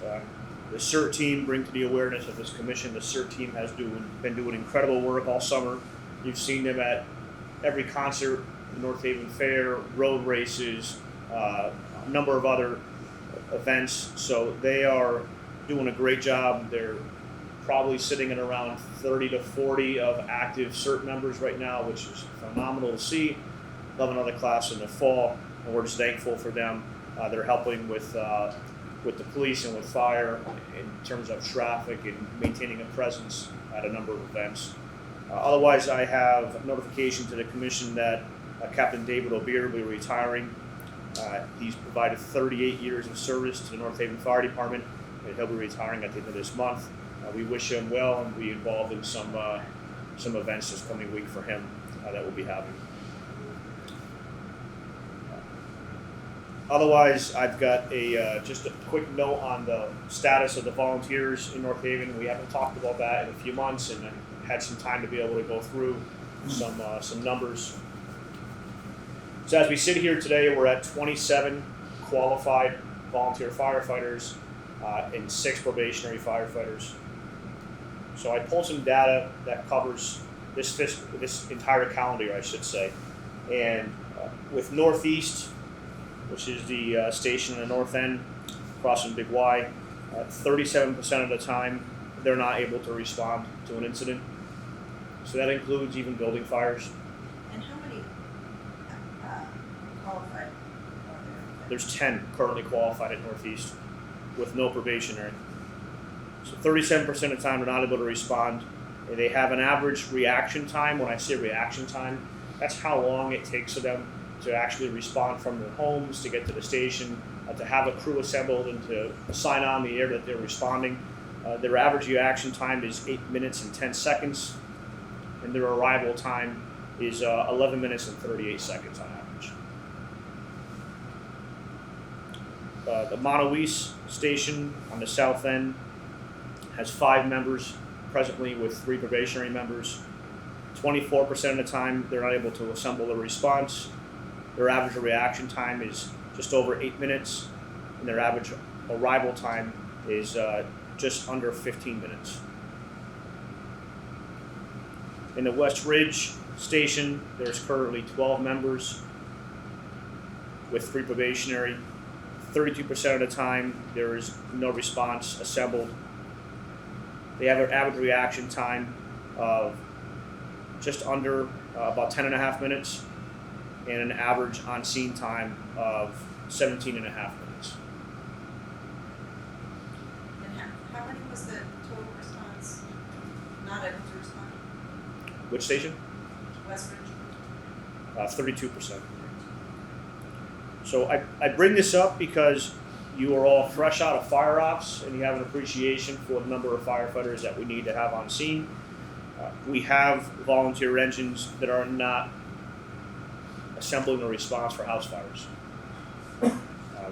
The CERT team, bring to the awareness of this commission, the CERT team has been doing incredible work all summer. You've seen them at every concert, the North Haven Fair, road races, a number of other events. So they are doing a great job. They're probably sitting at around 30 to 40 of active CERT members right now, which is phenomenal to see. They'll have another class in the fall, and we're just thankful for them. They're helping with the police and with fire in terms of traffic and maintaining a presence at a number of events. Otherwise, I have notification to the commission that Captain David O'Beer will be retiring. He's provided 38 years of service to the North Haven Fire Department, and he'll be retiring at the end of this month. We wish him well and be involved in some events this coming week for him that we'll be having. Otherwise, I've got just a quick note on the status of the volunteers in North Haven. We haven't talked about that in a few months, and I had some time to be able to go through some numbers. So as we sit here today, we're at 27 qualified volunteer firefighters and 6 probationary firefighters. So I pulled some data that covers this entire calendar year, I should say. And with Northeast, which is the station in the north end, crossing Big Y, 37% of the time they're not able to respond to an incident. So that includes even building fires. And how many qualified are there? There's 10 currently qualified at Northeast with no probationary. So 37% of the time they're not able to respond. And they have an average reaction time. When I say reaction time, that's how long it takes for them to actually respond from their homes, to get to the station, to have a crew assembled and to sign on the air that they're responding. Their average reaction time is 8 minutes and 10 seconds, and their arrival time is 11 minutes and 38 seconds on average. The Monowese station on the south end has 5 members presently with 3 probationary members. 24% of the time they're not able to assemble a response. Their average reaction time is just over 8 minutes, and their average arrival time is just under 15 minutes. In the West Ridge station, there's currently 12 members with 3 probationary. 32% of the time, there is no response assembled. They have an average reaction time of just under about 10.5 minutes, and an average on-scene time of 17.5 minutes. And how many was the total response not able to respond? Which station? West Ridge? 32%. So I bring this up because you are all fresh out of fire ops and you have an appreciation for the number of firefighters that we need to have on scene. We have volunteer engines that are not assembling a response for house fires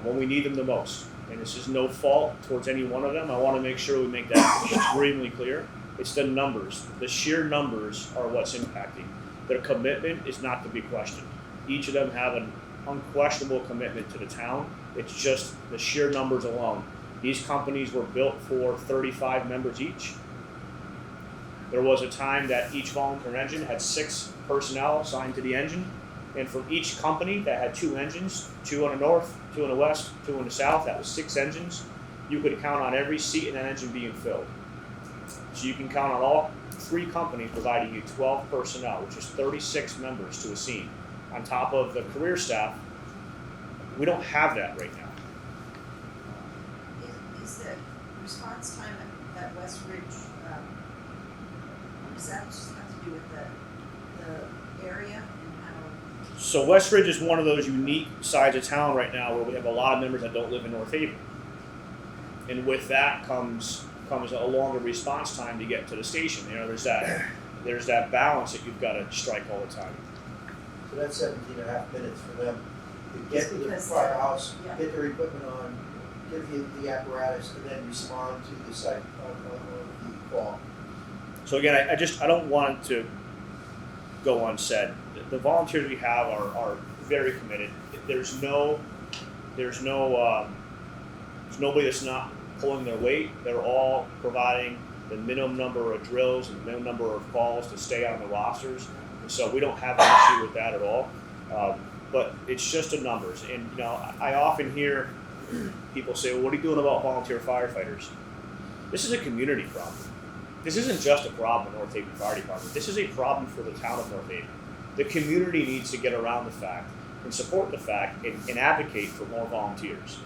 when we need them the most. And this is no fault towards any one of them. I want to make sure we make that extremely clear. It's the numbers. The sheer numbers are what's impacting. Their commitment is not to be questioned. Each of them have an unquestionable commitment to the town. It's just the sheer numbers alone. These companies were built for 35 members each. There was a time that each volunteer engine had 6 personnel assigned to the engine. And from each company that had 2 engines, 2 on the north, 2 on the west, 2 on the south, that was 6 engines, you could count on every seat in that engine being filled. So you can count on all 3 companies providing you 12 personnel, which is 36 members to a scene. On top of the career staff, we don't have that right now. Is the response time at West Ridge, does that just have to do with the area and how? So West Ridge is one of those unique sides of town right now where we have a lot of members that don't live in North Haven. And with that comes a longer response time to get to the station. You know, there's that balance that you've got to strike all the time. So that's 17.5 minutes for them. get to the Because firehouse, yeah. get their equipment on, get the apparatus, and then respond to the site on the call. So again, I don't want it to go unsaid. The volunteers we have are very committed. There's nobody that's not pulling their weight. They're all providing the minimum number of drills and the minimum number of calls to stay on the rosters. And so we don't have an issue with that at all. But it's just the numbers. And you know, I often hear people say, well, what are you doing about volunteer firefighters? This is a community problem. This isn't just a problem in North Haven Fire Department. This is a problem for the town of North Haven. The community needs to get around the fact and support the fact and advocate for more volunteers.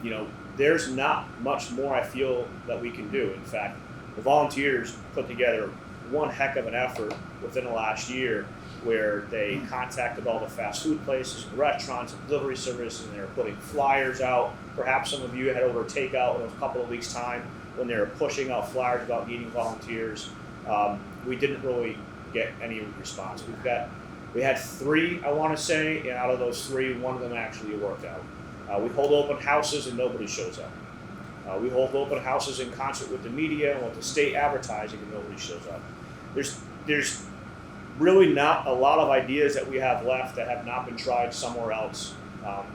You know, there's not much more I feel that we can do. In fact, the volunteers put together one heck of an effort within the last year where they contacted all the fast food places and restaurants and delivery services, and they were putting flyers out. Perhaps some of you had over takeout in a couple of weeks' time when they were pushing out flyers about needing volunteers. We didn't really get any response. We had 3, I want to say, and out of those 3, one of them actually worked out. We hold open houses and nobody shows up. We hold open houses in concert with the media and with the state advertising and nobody shows up. There's really not a lot of ideas that we have left that have not been tried somewhere else,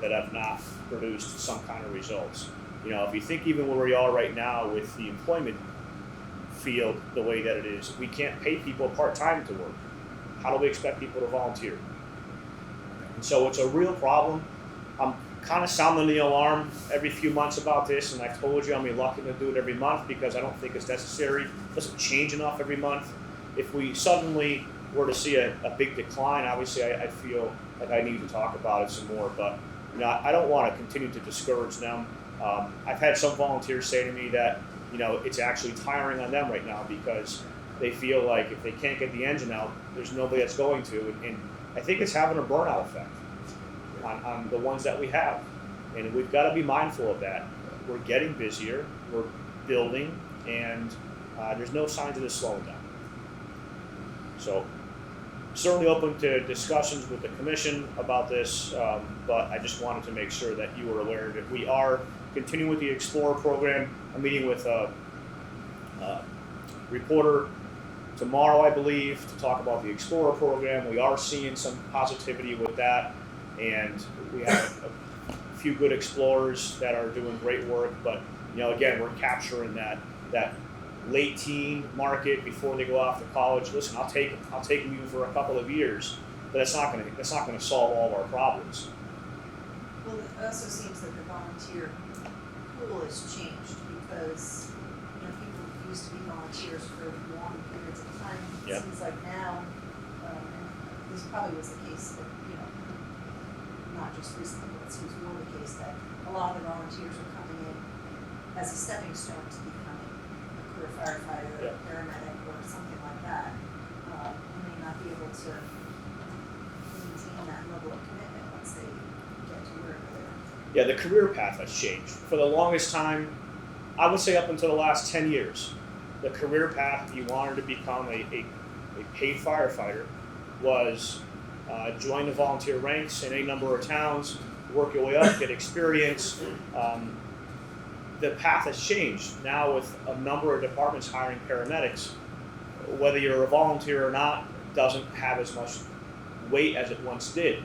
that have not produced some kind of results. You know, if you think even where we are right now with the employment field the way that it is, we can't pay people part-time to work. How do we expect people to volunteer? And so it's a real problem. I'm kind of sounding the alarm every few months about this, and I've told you I'm reluctant to do it every month because I don't think it's necessary. It doesn't change enough every month. If we suddenly were to see a big decline, obviously I feel like I need to talk about it some more, but you know, I don't want to continue to discourage them. I've had some volunteers say to me that, you know, it's actually tiring on them right now because they feel like if they can't get the engine out, there's nobody that's going to, and I think it's having a burnout effect on the ones that we have, and we've got to be mindful of that. We're getting busier, we're building, and there's no signs of this slowing down. So certainly open to discussions with the commission about this, but I just wanted to make sure that you were aware of it. We are continuing with the Explorer program. I'm meeting with a reporter tomorrow, I believe, to talk about the Explorer program. We are seeing some positivity with that, and we have a few good explorers that are doing great work, but you know, again, we're capturing that late teen market before they go off to college. Listen, I'll take you for a couple of years, but that's not going to solve all of our problems. Well, it also seems that the volunteer pool has changed because, you know, people used to be volunteers for long periods of time. It Yep. seems like now, and this probably was the case that, you know, not just recently, but it seems more the case that a lot of the volunteers are coming in as a stepping stone to becoming a career firefighter, Yep. a paramedic, or something like that. And may not be able to maintain that level of commitment once they get to wherever they are. Yeah, the career path has changed. For the longest time, I would say up until the last 10 years, the career path, if you wanted to become a paid firefighter, was join the volunteer ranks in a number of towns, work your way up, get experience. The path has changed. Now with a number of departments hiring paramedics, whether you're a volunteer or not doesn't have as much weight as it once did.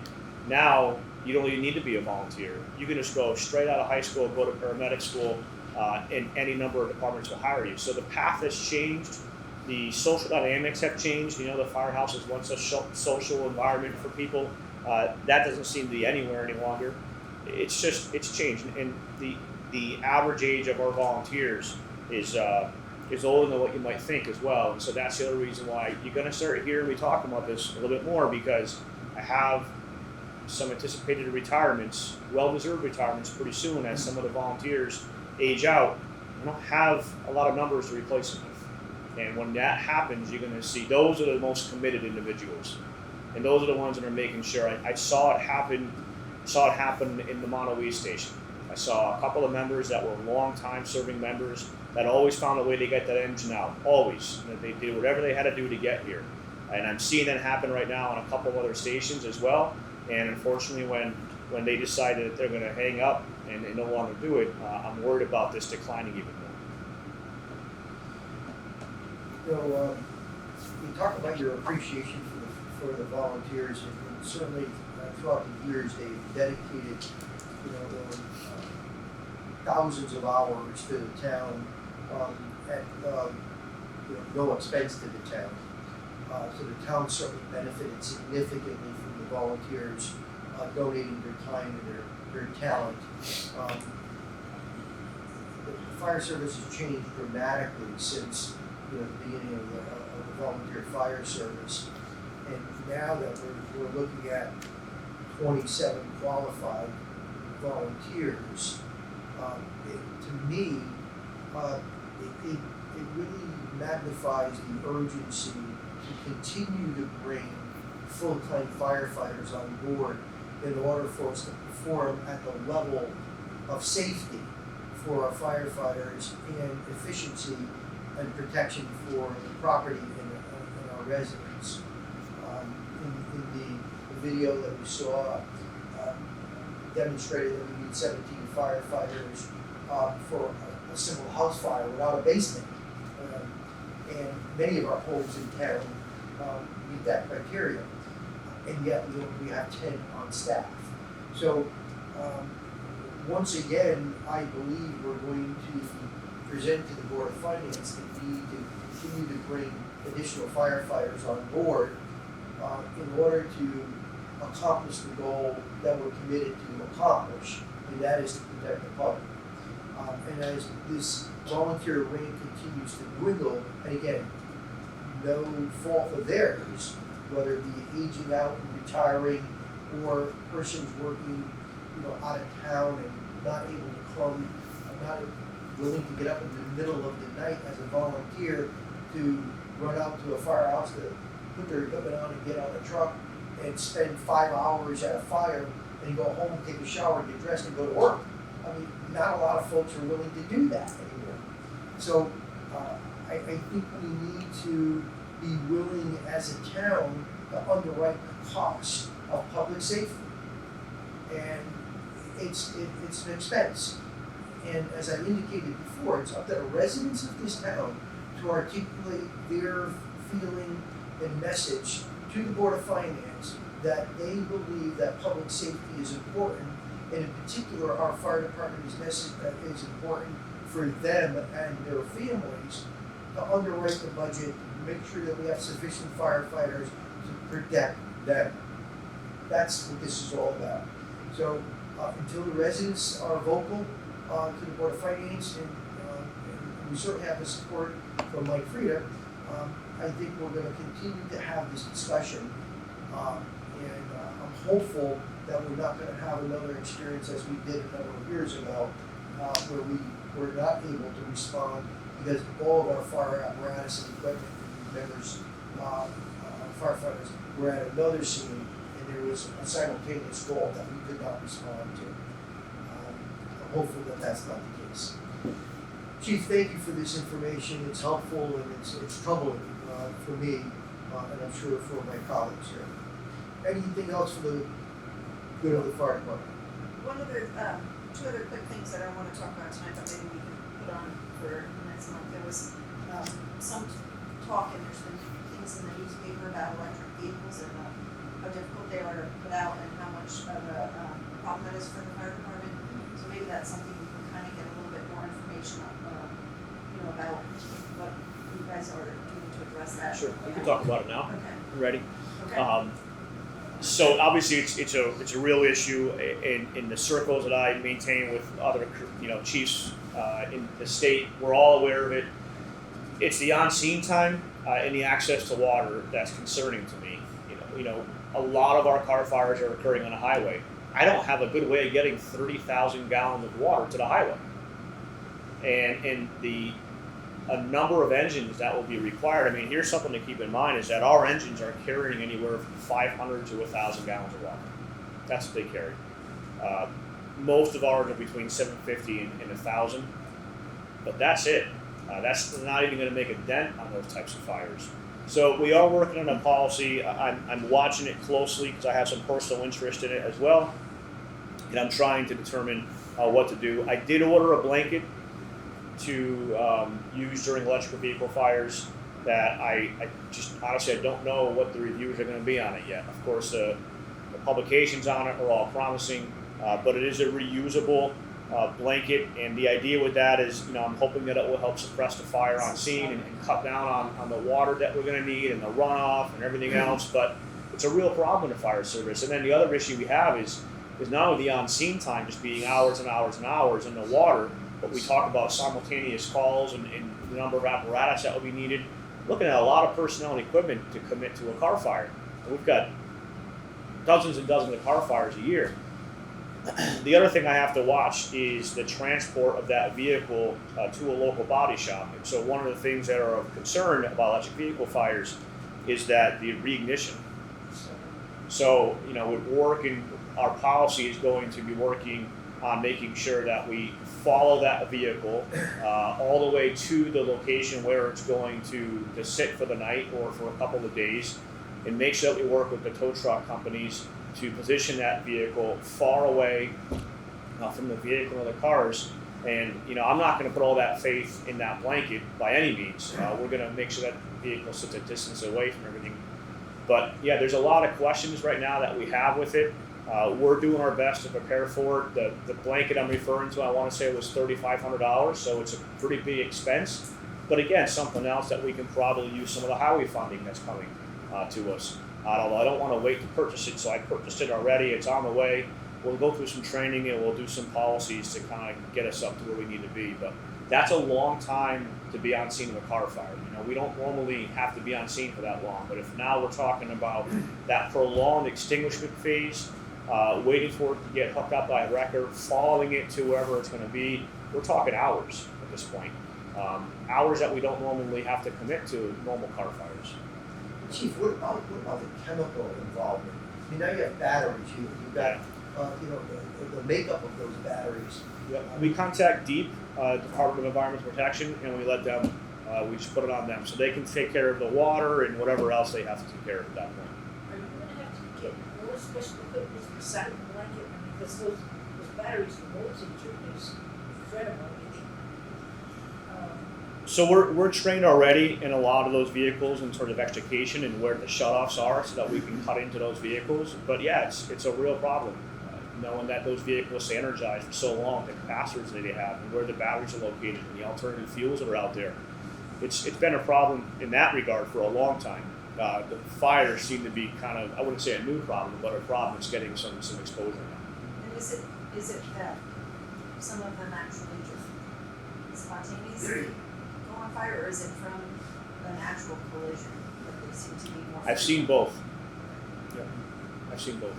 Now, you don't even need to be a volunteer. You can just go straight out of high school, go to paramedic school, and any number of departments will hire you. So the path has changed. The social dynamics have changed. You know, the firehouse is once a social environment for people. That doesn't seem to be anywhere any longer. It's changed. And the average age of our volunteers is older than what you might think as well. And so that's the other reason why you're going to start hearing me talk about this a little bit more, because I have some anticipated retirements, well-deserved retirements pretty soon as some of the volunteers age out. We don't have a lot of numbers to replace them with. And when that happens, you're going to see those are the most committed individuals. And those are the ones that are making sure. I saw it happen in the Mono East station. I saw a couple of members that were long-time serving members that always found a way to get that engine out, always. And they did whatever they had to do to get here. And I'm seeing that happen right now on a couple of other stations as well. And unfortunately, when when they decide that they're going to hang up and no longer do it, I'm worried about this declining even more. You know, you talk about your appreciation for the volunteers, and certainly throughout the years they've dedicated, you know, thousands of hours to the town at you know, no expense to the town. So the town certainly benefited significantly from the volunteers donating their time and their talent. The fire service has changed dramatically since, you know, the beginning of the volunteer fire service, and now that we're looking at 27 qualified volunteers, to me, it really magnifies the urgency to continue to bring full-time firefighters on board in order for us to perform at the level of safety for our firefighters and efficiency and protection for the property and our residents. In the video that we saw demonstrated that we need 17 firefighters for a simple house fire without a basement. And many of our homes in town meet that criteria, and yet we have 10 on staff. So once again, I believe we're going to present to the Board of Finance the need to continue to bring additional firefighters on board in order to accomplish the goal that we're committed to accomplish, and that is to protect the public. And as this volunteer ring continues to dwindle, and again, no fault of theirs, whether it be aging out and retiring, or persons working, you know, out of town and not able to come, not willing to get up in the middle of the night as a volunteer to run out to a firehouse to put their equipment on and get on a truck and spend 5 hours at a fire and go home, take a shower, get dressed, and go to work. I mean, not a lot of folks are willing to do that anymore. So I think we need to be willing as a town to underwrite the cost of public safety. And it's an expense. And as I indicated before, it's up to the residents of this town to articulate their feeling and message to the Board of Finance that they believe that public safety is important, and in particular our fire department is important for them and their families to underwrite the budget, make sure that we have sufficient firefighters to protect them. That's what this is all about. So until the residents are vocal to the Board of Finance, and we certainly have the support from Mike Frieda, I think we're going to continue to have this discussion, and I'm hopeful that we're not going to have another experience as we did a number of years ago, where we were not able to respond because all of our fire apparatus and equipment members, firefighters, were at another scene, and there was a simultaneous call that we could not respond to. I'm hopeful that that's not the case. Chief, thank you for this information. It's helpful and it's troubling for me, and I'm sure for my colleagues here. Anything else for the good of the fire department? One other, two other quick things that I want to talk about tonight, but maybe we can put on for next month. There was some talk, and there's been things in the newspaper about electric vehicles and how difficult they are to put out and how much of a problem it is for the fire department. So maybe that's something we can kind of get a little bit more information on, about what you guys are doing to address that. Sure, we can talk about it now. Okay. Ready? Okay. So obviously it's a real issue in the circles that I maintain with other chiefs in the state. We're all aware of it. It's the on-scene time and the access to water that's concerning to me. A lot of our car fires are occurring on a highway. I don't have a good way of getting 30,000 gallons of water to the highway, and a number of engines that will be required. I mean, here's something to keep in mind is that our engines are carrying anywhere from 500 to 1,000 gallons of water. That's what they carry. Most of ours are between 750 and 1,000, but that's it. That's not even going to make a dent on those types of fires. So we are working on a policy. I'm watching it closely because I have some personal interest in it as well. and I'm trying to determine what to do. I did order a blanket to use during electric vehicle fires that I just honestly I don't know what the reviews are going to be on it yet. Of course, the publications on it are all promising, but it is a reusable blanket, and the idea with that is, I'm hoping that it will help suppress the fire on scene and cut down on the water that we're going to need and the runoff and everything else. But it's a real problem in the fire service. And then the other issue we have is not only the on-scene time just being hours and hours and hours in the water, but we talk about simultaneous calls and the number of apparatus that will be needed. Looking at a lot of personnel and equipment to commit to a car fire. And we've got dozens and dozens of car fires a year. The other thing I have to watch is the transport of that vehicle to a local body shop. And so one of the things that are of concern about electric vehicle fires is that the reignition. So, with work, and our policy is going to be working on making sure that we follow that vehicle all the way to the location where it's going to sit for the night or for a couple of days, and make sure that we work with the tow truck companies to position that vehicle far away from the vehicle or the cars. And I'm not going to put all that faith in that blanket by any means. We're going to make sure that vehicle sits a distance away from everything. But yeah, there's a lot of questions right now that we have with it. We're doing our best to prepare for it. The blanket I'm referring to, I want to say it was $3,500, so it's a pretty big expense. But again, something else that we can probably use some of the highway funding that's coming to us. Although I don't want to wait to purchase it, so I purchased it already. It's on the way. We'll go through some training and we'll do some policies to kind of get us up to where we need to be. But that's a long time to be on scene of a car fire. We don't normally have to be on scene for that long. But if now we're talking about that prolonged extinguishment phase, waiting for it to get hooked up by a wrecker, following it to wherever it's going to be, we're talking hours at this point. Hours that we don't normally have to commit to normal car fires. Chief, what about the chemical involvement? Now you have batteries. You've got the makeup of those batteries. Yep. We contact DEEP, Department of Environmental Protection, and we let them. We just put it on them so they can take care of the water and whatever else they have to take care of at that point. Are you gonna have to get more special equipment beside the blanket? Because those batteries, the voltage is incredible. So we're trained already in a lot of those vehicles in terms of extrication and where the shutoffs are, so that we can cut into those vehicles. But yeah, it's a real problem, knowing that those vehicles stay energized for so long, the capacitors that they have, and where the batteries are located, and the alternative fuels that are out there. It's been a problem in that regard for a long time. The fires seem to be kind of, I wouldn't say a new problem, but a problem that's getting some exposure now. And is it that some of them actually just spontaneously go on fire, or is it from a natural collision that they seem to be more? I've seen both. Yeah, I've seen both.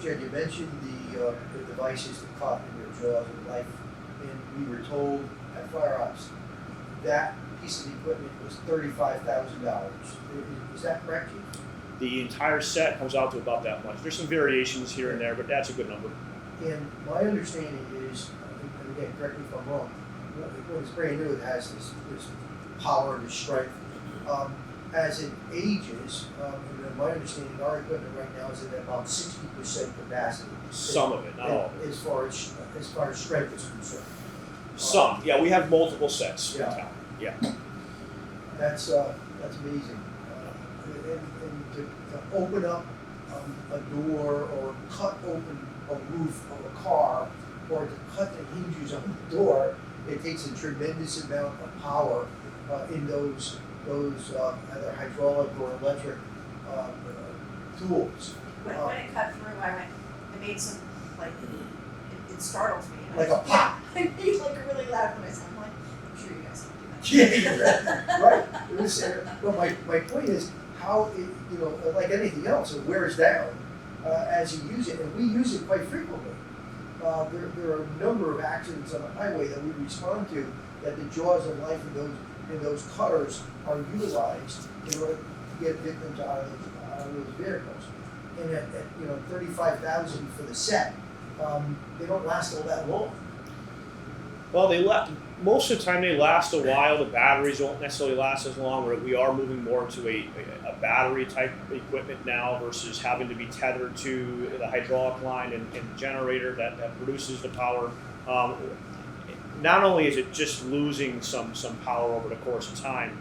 Jed, you mentioned the devices to cut in your jaws of life, and we were told at Fire Ops that piece of equipment was $35,000. Is that correct, Chief? The entire set comes out to about that much. There's some variations here and there, but that's a good number. And my understanding is, and again, correct me if I'm wrong, when it's brand new, it has this power and this strength. As it ages, and my understanding, our equipment right now is at about 60% capacity. Some of it, not all of it. As far as strength is concerned. Some, yeah, we have multiple sets in Yeah. town. Yeah. That's amazing. And to open up a door or cut open a roof of a car or to cut the hinges on the door, it takes a tremendous amount of power in those either hydraulic or electric tools. When it cut through, I made some, it startled me. Like a pop. I made really loud noise. I'm like, I'm sure you guys don't do that. Yeah, right. It was, well, my point is how it, like anything else, it wears down as you use it, and we use it quite frequently. There are a number of accidents on the highway that we respond to that the jaws of life in those cutters are utilized in order to get victims out of those vehicles. And at $35,000 for the set, they don't last all that long. Well, Most of the time they last a while. The batteries won't necessarily last as long. We are moving more to a battery type equipment now versus having to be tethered to the hydraulic line and generator that produces the power. Not only is it just losing some power over the course of time,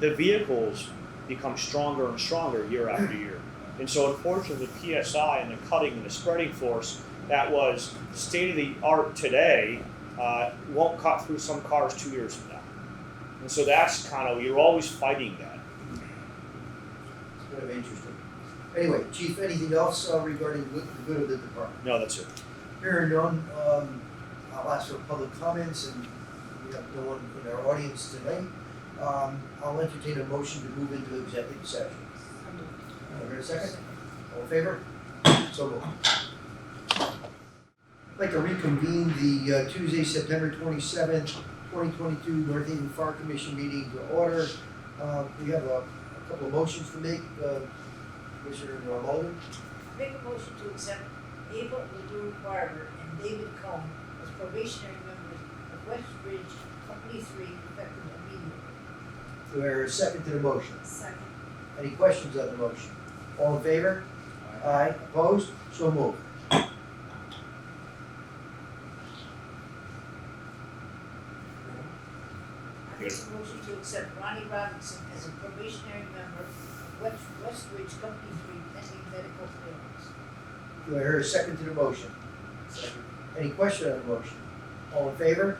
the vehicles become stronger and stronger year after year. And so unfortunately the PSI and the cutting and the spreading force that was state of the art today won't cut through some cars 2 years from now. And so that's kind of, you're always fighting that. It's kind of interesting. Anyway, Chief, anything else regarding the good of the department? No, that's it. Hearing none, I'll ask for public comments, and we have no one in our audience tonight. I'll entertain a motion to move into executive session. Hear a second? All in favor? So moved. I'd like to reconvene the Tuesday, September 27th, 2022 North Haven Fire Commission meeting to order. We have a couple of motions to make. Commissioner Mulder. Make a motion to accept Ava Ledoux Barber and David Cohn as probationary members of West Ridge Company 3 effective immediately. Do I hear a second to the motion? Second. Any questions on the motion? All in favor? Aye. Opposed? So moved. I make a motion to accept Ronnie Robinson as a probationary member of West Ridge Company 3 pending medical clearance. Do I hear a second to the motion? Second. Any question on the motion? All in favor?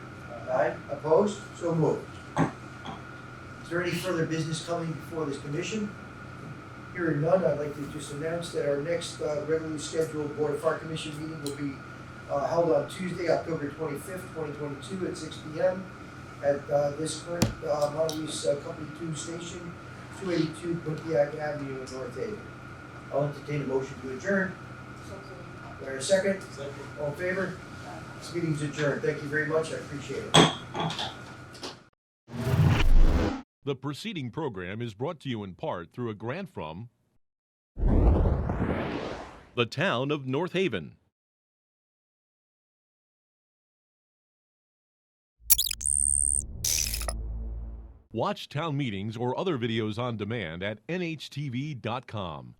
Aye. Opposed? So moved. Is there any further business coming before this commission? Hearing none, I'd like to just announce that our next regularly scheduled Board of Fire Commission meeting will be held on Tuesday, October 25th, 2022 at 6 p.m. at this current Montelese Company 2 station, 282 Pontiac Avenue in North Haven. I'll entertain a motion to adjourn. So moved. Do I hear a second? Second. All in favor? This meeting's adjourned. Thank you very much. I appreciate it. The preceding program is brought to you in part through a grant from the town of North Haven. Watch town meetings or other videos on demand at nhtv.com.